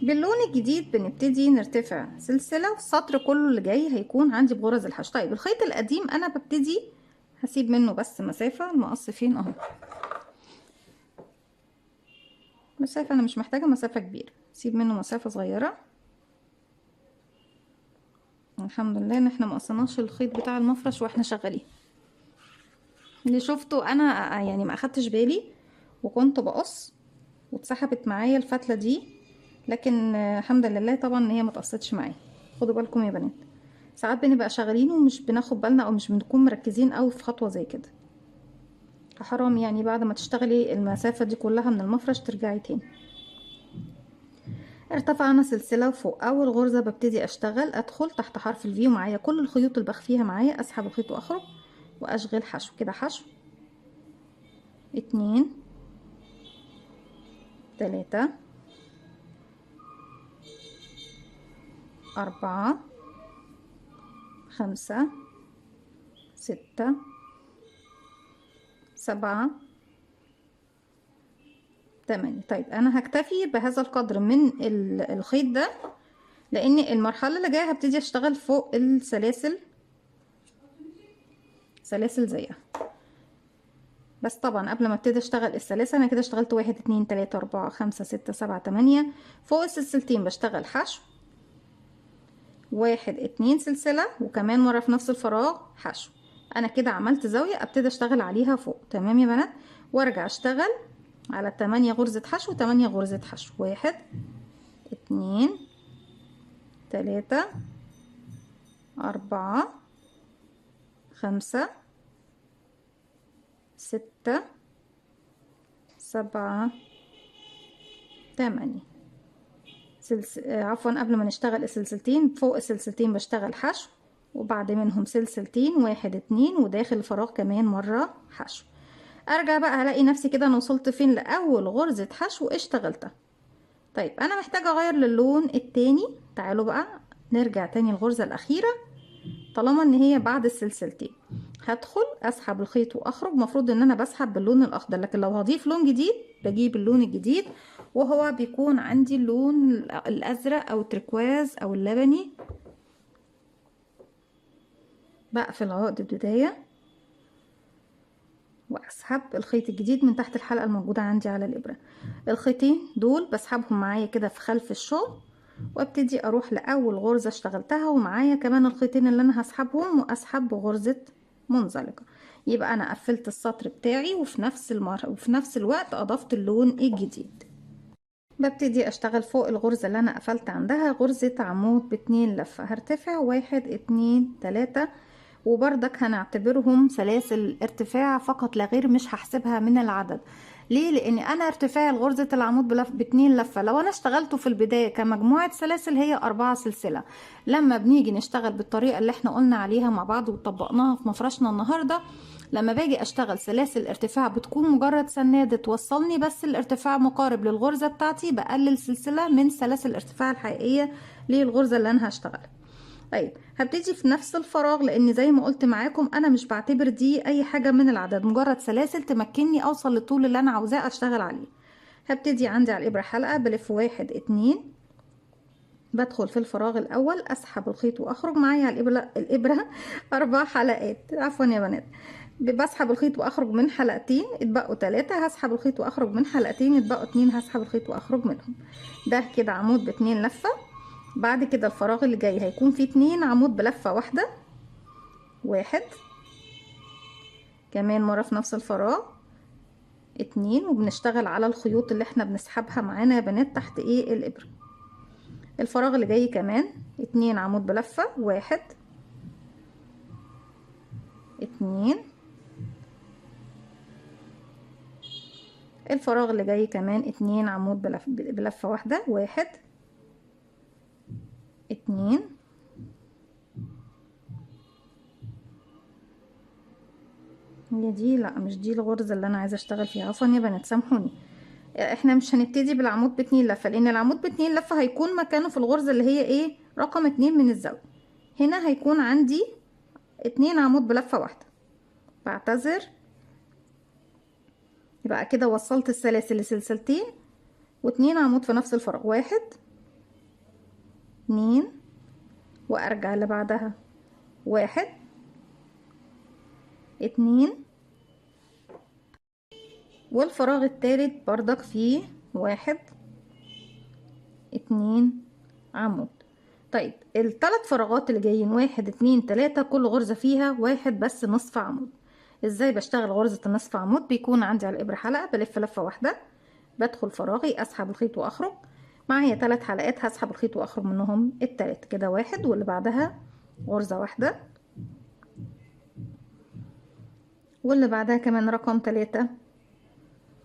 باللون الجديد بنبتدي نرتفع سلسلة، والسطر كله اللي جاي هيكون عندي بغرز الحشو. طيب الخيط القديم انا ببتدي هسيب منه بس مسافة، المقص فين اهو، مسافة انا مش محتاجة مسافة كبيرة، سيب منه مسافة صغيرة. الحمد لله ان احنا مقصناش الخيط بتاع المفرش واحنا شغالين. اللي شفته انا يعني ما اخدتش بالي وكنت بقص واتسحبت معايا الفتلة دي، لكن الحمد لله طبعا ان هي ما تقصتش معايا. خدوا بالكم يا بنات، ساعات بنبقى شغالين ومش بناخد بالنا او مش بنكون مركزين قوي في خطوة زي كده، حرام يعني بعد ما تشتغلي المسافة دي كلها من المفرش ترجعي تاني. ارتفعنا سلسلة وفوق اول غرزة ببتدي اشتغل، ادخل تحت حرف الفي ومعايا كل الخيوط اللي بخفيها معايا، اسحب الخيط واخرج واشغل حشو كده، حشو 2 3 4 5 6 7 8. طيب انا هكتفي بهذا القدر من الخيط ده، لان المرحله اللي جايه هبتدي اشتغل فوق السلاسل، سلاسل زيها. بس طبعا قبل ما ابتدي اشتغل السلاسل انا كده اشتغلت 1 2 3 4 5 6 7 8. فوق السلسلتين بشتغل حشو 1 2 سلسله وكمان مره في نفس الفراغ حشو. انا كده عملت زاويه ابتدي اشتغل عليها فوق. تمام يا بنات، وارجع اشتغل على 8 غرزه حشو 8 غرزه حشو 1 2 3 4 5 6 7 8. عفوا قبل ما نشتغل السلسلتين فوق السلسلتين بشتغل حشو وبعد منهم سلسلتين 1 2 وداخل الفراغ كمان مرة حشو. ارجع بقى هلاقي نفسي كده انا وصلت فين لأول غرزة حشو اشتغلتها. طيب انا محتاجة اغير للون التاني، تعالوا بقى نرجع تاني الغرزة الأخيرة. طالما ان هي بعد السلسلتين هدخل اسحب الخيط واخرج، مفروض ان انا بسحب باللون الاخضر، لكن لو هضيف لون جديد بجيب اللون الجديد وهو بيكون عندي اللون الازرق او التركواز او اللبني. بقفل عقد البداية واسحب الخيط الجديد من تحت الحلقة الموجودة عندي على الابرة. الخيطين دول بسحبهم معايا كده في خلف الشغل وابتدي اروح لاول غرزة اشتغلتها ومعايا كمان الخيطين اللي انا هسحبهم واسحب بغرزة منزلقة. يبقى انا قفلت السطر بتاعي وفي نفس الوقت اضفت اللون الجديد. ببتدي اشتغل فوق الغرزة اللي انا قفلت عندها غرزة عمود باتنين لفة، هرتفع 1 2 3 وبردك هنعتبرهم سلاسل ارتفاع فقط لا غير، مش هحسبها من العدد. ليه؟ لان انا ارتفاع الغرزة العمود باتنين لفة لو انا اشتغلته في البداية كمجموعة سلاسل هي 4 سلسلة. لما بنيجي نشتغل بالطريقة اللي احنا قلنا عليها مع بعض وطبقناها في مفرشنا النهاردة، لما باجي اشتغل سلاسل ارتفاع بتكون مجرد سنادة توصلني بس الارتفاع مقارب للغرزة بتاعتي، بقلل سلسلة من سلاسل الارتفاع الحقيقية للغرزة اللي انا هشتغلها. طيب هبتدي في نفس الفراغ، لان زي ما قلت معاكم انا مش بعتبر دي اي حاجة من العدد، مجرد سلاسل تمكنني اوصل للطول اللي انا عاوزاه اشتغل عليه. هبتدي عندي على الابرة حلقة بلف 1 2 بدخل في الفراغ الاول اسحب الخيط واخرج معايا على الابرة 4 حلقات، عفوا يا بنات. بسحب الخيط واخرج من حلقتين اتبقوا 3، هسحب الخيط واخرج من حلقتين اتبقوا 2، هسحب الخيط واخرج منهم. ده كده عمود باتنين لفة. بعد كده الفراغ اللي جاي هيكون فيه 2 عمود بلفة واحدة، 1 كمان مرة في نفس الفراغ 2، وبنشتغل على الخيوط اللي احنا بنسحبها معانا يا بنات تحت ايه الابرة. الفراغ اللي جاي كمان 2 عمود بلفة، 1 2. الفراغ اللي جاي كمان 2 عمود بلفة واحدة، 1 2. هي دي، لا مش دي الغرزة اللي انا عايزة اشتغل فيها، عفوا يا بنات سامحوني. احنا مش هنبتدي بالعمود ب2 لفة، لان العمود ب2 لفة هيكون مكانه في الغرزة اللي هي ايه، رقم 2 من الزاوية. هنا هيكون عندي 2 عمود بلفة واحدة. بعتذر. يبقى كده وصلت السلاسل لسلسلتين و2 عمود في نفس الفراغ. 1 2 وارجع اللي بعدها 1 2 والفراغ التالت بردك فيه 1 2 عمود. طيب الثلاث فراغات اللي جايين 1 2 3 كل غرزة فيها واحد بس نصف عمود. ازاي بشتغل غرزة النصف عمود؟ بيكون عندي على الابرة حلقة، بلف لفة واحدة، بدخل فراغي، اسحب الخيط واخرج. معايا 3 حلقات، هسحب الخيط واخرج منهم التلات. كده 1 واللي بعدها غرزة واحدة، واللي بعدها كمان رقم 3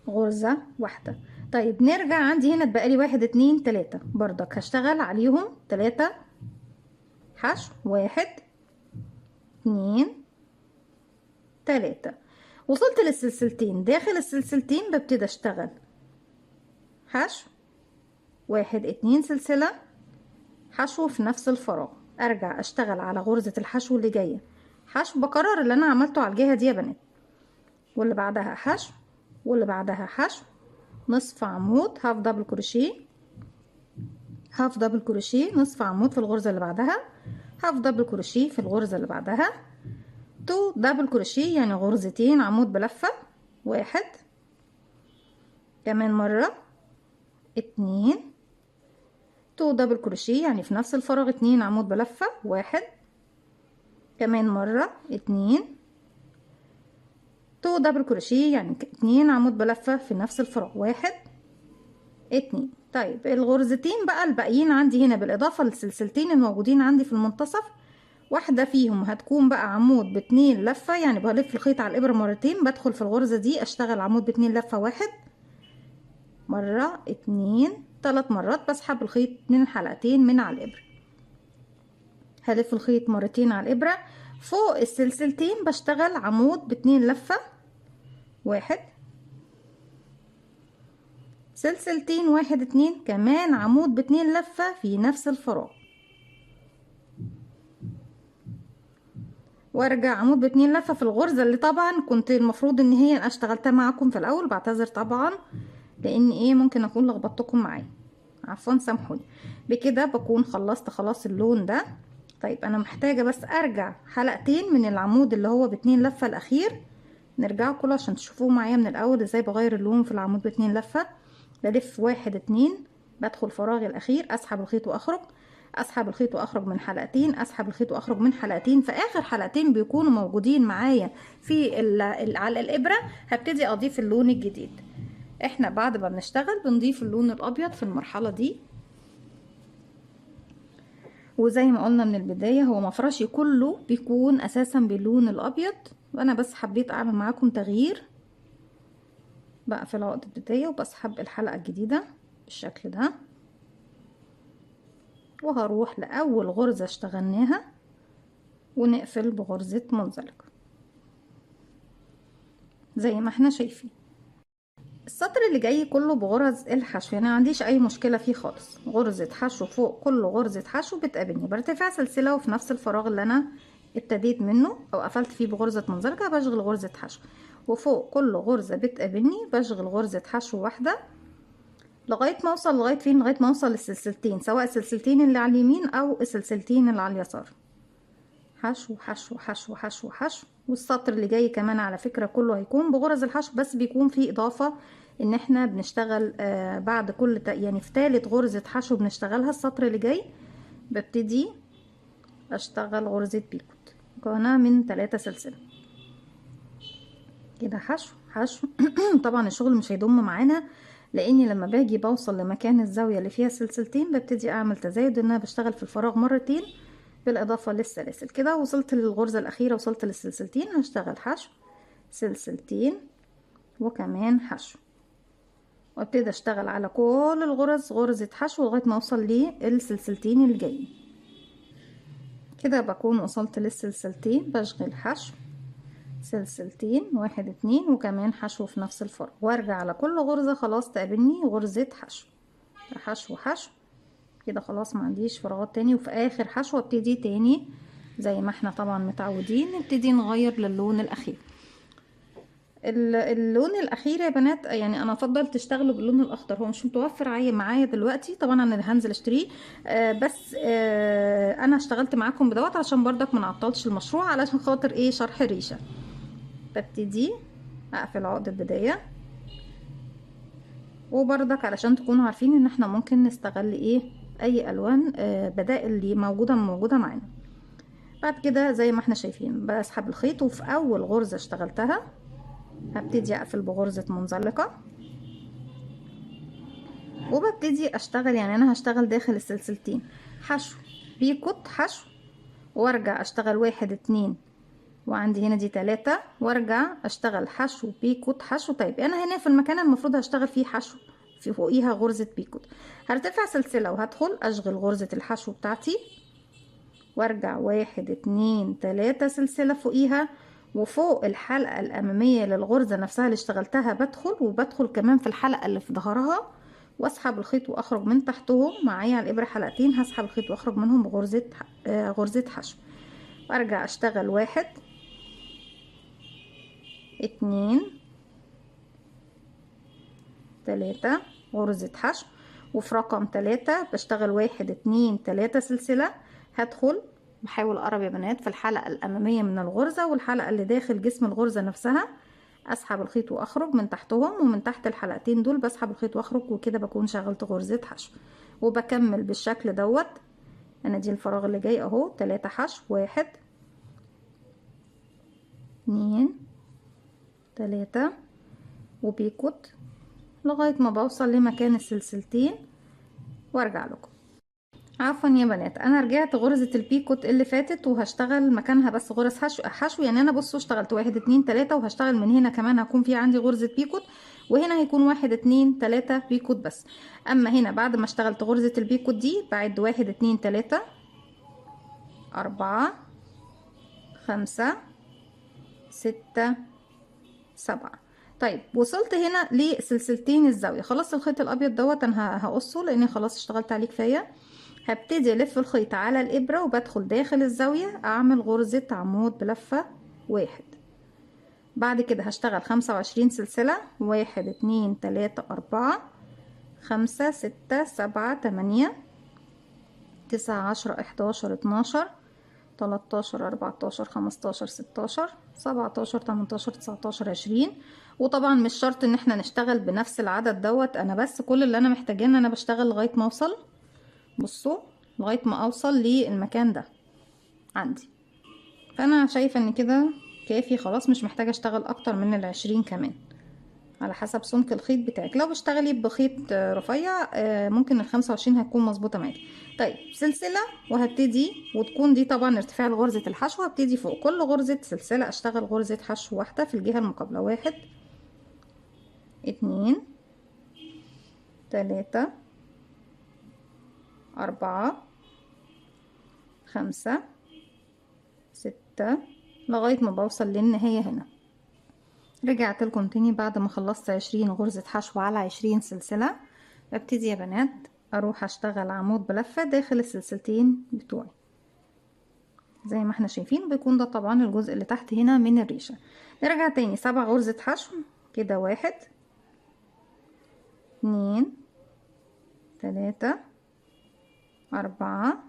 غرزة واحدة. طيب نرجع، عندي هنا اتبقى لي 1 2 3 بردك هشتغل عليهم 3 حشو. 1 2 3. وصلت للسلسلتين، داخل السلسلتين ببتدي اشتغل حشو 1 2 سلسلة حشو في نفس الفراغ. ارجع اشتغل على غرزة الحشو اللي جاية حشو، بكرر اللي انا عملته على الجهة دي يا بنات، واللي بعدها حشو، واللي بعدها حشو نصف عمود، هاف دبل كروشيه، هاف دبل كروشيه، نصف عمود في الغرزة اللي بعدها، هاف دبل كروشيه في الغرزة اللي بعدها، تو دبل كروشيه يعني غرزتين عمود بلفة. 1 كمان مرة 2 تو دبل كروشيه يعني في نفس الفراغ 2 عمود بلفة. 1 كمان مرة 2 تو دبل كروشيه يعني 2 عمود بلفة في نفس الفراغ. 1 2. طيب الغرزتين بقى الباقيين عندي هنا بالاضافة للسلسلتين الموجودين عندي في المنتصف، واحدة فيهم هتكون بقى عمود ب2 لفة، يعني بلف الخيط على الابرة مرتين، بدخل في الغرزة دي اشتغل عمود ب2 لفة. 1 مرة 2 3 مرات، بسحب الخيط من حلقتين من على الابرة، هلف الخيط مرتين على الابرة. فوق السلسلتين بشتغل عمود ب2 لفة. 1 سلسلتين 1 2 كمان عمود ب2 لفة في نفس الفراغ، وارجع عمود ب2 لفة في الغرزة اللي طبعا كنت المفروض ان هي انا اشتغلتها معاكم في الاول. بعتذر طبعا لان ايه ممكن اكون لخبطتكم معايا، عفوا سامحوني. بكده بكون خلصت خلاص اللون ده. طيب انا محتاجة بس ارجع حلقتين من العمود اللي هو ب2 لفة الاخير، نرجعه كله عشان تشوفوه معايا من الاول ازاي بغير اللون في العمود ب2 لفة. بلف 1 2 بدخل فراغي الاخير، اسحب الخيط واخرج، اسحب الخيط واخرج من حلقتين، اسحب الخيط واخرج من حلقتين. في اخر حلقتين بيكونوا موجودين معايا في على الابرة هبتدي اضيف اللون الجديد. احنا بعد ما بنشتغل بنضيف اللون الابيض في المرحلة دي، وزي ما قلنا من البداية هو مفرشي كله بيكون اساسا باللون الابيض، وانا بس حبيت اعمل معاكم تغيير. بقفل عقدة البداية وبسحب الحلقة الجديدة بالشكل ده، وهروح لأول غرزة اشتغلناها ونقفل بغرزة منزلقة زي ما احنا شايفين. السطر اللي جاي كله بغرز الحشو، يعني معنديش اي مشكلة فيه خالص. غرزة حشو فوق كل غرزة حشو بتقابلني بارتفاع سلسلة، وفي نفس الفراغ اللي انا ابتديت منه او قفلت فيه بغرزة منزلقة بشغل غرزة حشو، وفوق كل غرزة بتقابلني بشغل غرزة حشو واحدة لغايه ما اوصل لغايه فين، لغايه ما اوصل للسلسلتين، سواء السلسلتين اللي على اليمين او السلسلتين اللي على اليسار. حشو حشو حشو حشو حشو. والسطر اللي جاي كمان على فكره كله هيكون بغرز الحشو، بس بيكون فيه اضافه ان احنا بنشتغل بعد كل يعني في ثالث غرزه حشو بنشتغلها السطر اللي جاي ببتدي اشتغل غرزه بيكوت مكونه من 3 سلسله. كده حشو حشو. طبعا الشغل مش هيضم معانا، لاني لما باجي بوصل لمكان الزاويه اللي فيها سلسلتين ببتدي اعمل تزايد، ان انا بشتغل في الفراغ مرتين بالاضافه للسلاسل. كده وصلت للغرزه الاخيره، وصلت للسلسلتين، هشتغل حشو سلسلتين وكمان حشو، وابتدي اشتغل على كل الغرز غرزه حشو لغايه ما اوصل للسلسلتين اللي جايين. كده بكون وصلت للسلسلتين. بشغل حشو سلسلتين، 1 2، وكمان حشو في نفس الفرع، وارجع على كل غرزة خلاص تقابلني غرزة حشو، حشو حشو كده. خلاص ما عنديش فراغات تاني. وفي اخر حشوة ابتدي تاني زي ما احنا طبعا متعودين نبتدي نغير للون الاخير. اللون الاخير يا بنات يعني انا افضل تشتغلوا باللون الاخضر، هو مش متوفر معايا دلوقتي طبعا، انا هنزل اشتريه. بس انا اشتغلت معاكم بدوت عشان برضك ما نعطلش المشروع، علشان خاطر ايه شرح الريشه. ببتدي اقفل عقد البدايه، وبرضك علشان تكونوا عارفين ان احنا ممكن نستغل ايه اي الوان بدائل اللي موجوده معانا. بعد كده زي ما احنا شايفين بسحب الخيط، وفي اول غرزه اشتغلتها هبتدي اقفل بغرزه منزلقه، وببتدي اشتغل. يعني انا هشتغل داخل السلسلتين حشو بيكوت حشو، وارجع اشتغل 1 2، وعندي هنا دي 3، وارجع اشتغل حشو بيكوت حشو. طيب انا هنا في المكان المفروض هشتغل فيه حشو، في فوقيها غرزة بيكوت، هرتفع سلسلة وهدخل اشغل غرزة الحشو بتاعتي، وارجع 1 2 3 سلسلة فوقيها، وفوق الحلقة الأمامية للغرزة نفسها اللي اشتغلتها بدخل، وبدخل كمان في الحلقة اللي في ظهرها، واسحب الخيط واخرج من تحتهم. معايا على الإبرة حلقتين، هسحب الخيط واخرج منهم بغرزة غرزة حشو، وارجع اشتغل 1 2 3 غرزة حشو، وفي رقم 3 بشتغل 1 2 3 سلسلة. هدخل بحاول اقرب يا بنات في الحلقة الأمامية من الغرزة، والحلقة اللي داخل جسم الغرزة نفسها اسحب الخيط واخرج من تحتهم، ومن تحت الحلقتين دول بسحب الخيط واخرج، وكده بكون شغلت غرزة حشو. وبكمل بالشكل دوت. انا دي الفراغ اللي جاي اهو، 3 حشو، 1 2 3 وبيكوت لغاية ما بوصل لمكان السلسلتين وارجع لكم. عفوا يا بنات، انا رجعت غرزة البيكوت اللي فاتت وهشتغل مكانها بس غرز حشو. يعني انا بصوا اشتغلت 1 2 3، وهشتغل من هنا كمان هكون في عندي غرزة بيكوت، وهنا هيكون 1 2 3 بيكوت بس. اما هنا بعد ما اشتغلت غرزة البيكوت دي بعد 1 2 3 4 5 6 7. طيب وصلت هنا لسلسلتين الزاوية، خلاص الخيط الابيض دوت انا هقصه لاني خلاص اشتغلت عليه كفاية. هبتدي الف الخيط على الابرة وبدخل داخل الزاوية اعمل غرزة عمود بلفة 1. بعد كده هشتغل 25 سلسلة، 1 2 3 4 5 6 7 8 9 10 11 12 13 14 15 16 17 18 19 20. وطبعا مش شرط ان احنا نشتغل بنفس العدد دوت، انا بس كل اللي انا محتاجاه ان انا بشتغل لغاية ما اوصل، بصوا لغاية ما اوصل للمكان ده عندي. فانا شايفة ان كده كافي خلاص، مش محتاجة اشتغل اكتر من 20 كمان، على حسب سمك الخيط بتاعك. لو بتشتغلي بخيط رفيع ممكن ال25 هتكون مظبوطه معاكي. طيب سلسله، وهبتدي وتكون دي طبعا ارتفاع لغرزه الحشو، هبتدي فوق كل غرزه سلسله اشتغل غرزه حشو واحده في الجهه المقابله. 1 2 3 4 5 6 لغايه ما بوصل للنهايه هنا. رجعت لكم تاني بعد ما خلصت 20 غرزة حشو على 20 سلسلة. ببتدي يا بنات اروح اشتغل عمود بلفة داخل السلسلتين بتوعي زي ما احنا شايفين، بيكون ده طبعا الجزء اللي تحت هنا من الريشة. نرجع تاني 7 غرزة حشو كده، 1 2 3 4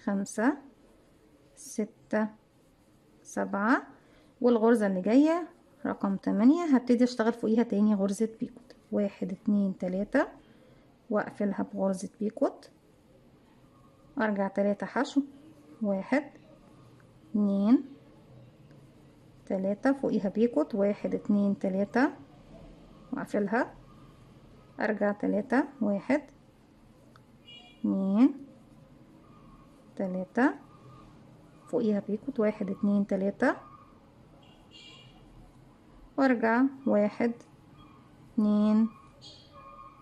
5 6 7. والغرزة اللي جاية رقم 8 هبتدي اشتغل فوقيها تاني غرزة بيكوت، 1 2 3 واقفلها بغرزة بيكوت، ارجع 3 حشو، 1 2 3 فوقيها بيكوت، 1 2 3 واقفلها، ارجع 3 1 2 3 فوقيها بيكوت، 1 2 3 وارجع 1 2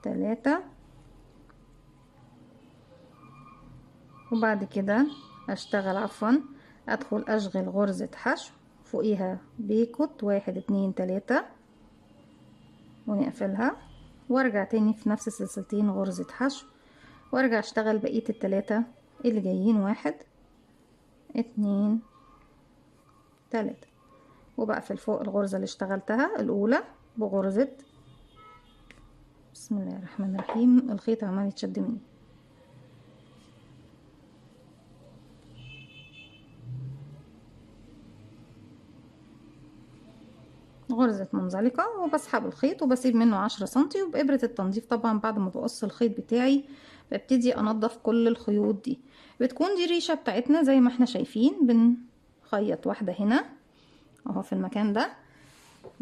3. وبعد كده اشتغل عفوا، ادخل اشغل غرزة حشو فوقيها بيكوت 1 2 3 ونقفلها، وارجع تاني في نفس سلسلتين غرزة حشو، وارجع اشتغل بقية التلاتة اللي جايين 1 2 3، وبقفل فوق الغرزة اللي اشتغلتها الاولى بغرزة. بسم الله الرحمن الرحيم، الخيط عمال يتشد مني. غرزة منزلقة وبسحب الخيط وبسيب منه 10 سنتي، وبإبرة التنظيف طبعا بعد ما بقص الخيط بتاعي ببتدي انضف كل الخيوط دي. بتكون دي الريشة بتاعتنا زي ما احنا شايفين، بنخيط واحدة هنا اهو في المكان ده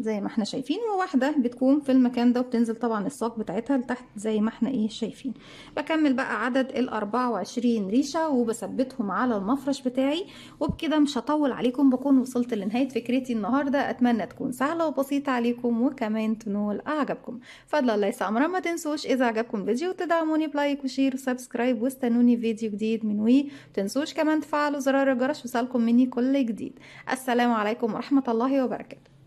زي ما احنا شايفين، وواحدة بتكون في المكان ده، وبتنزل طبعا الساق بتاعتها لتحت زي ما احنا شايفين. بكمل بقى عدد ال24 ريشة وبثبتهم على المفرش بتاعي. وبكده مش هطول عليكم، بكون وصلت لنهاية فكرتي النهاردة. اتمنى تكون سهلة وبسيطة عليكم وكمان تنول اعجابكم. فضل الله يسامر، ما تنسوش اذا عجبكم الفيديو تدعموني بلايك وشير وسبسكرايب، واستنوني فيديو جديد من تنسوش كمان تفعلوا زرار الجرس يوصلكم مني كل جديد. السلام عليكم ورحمة الله وبركاته.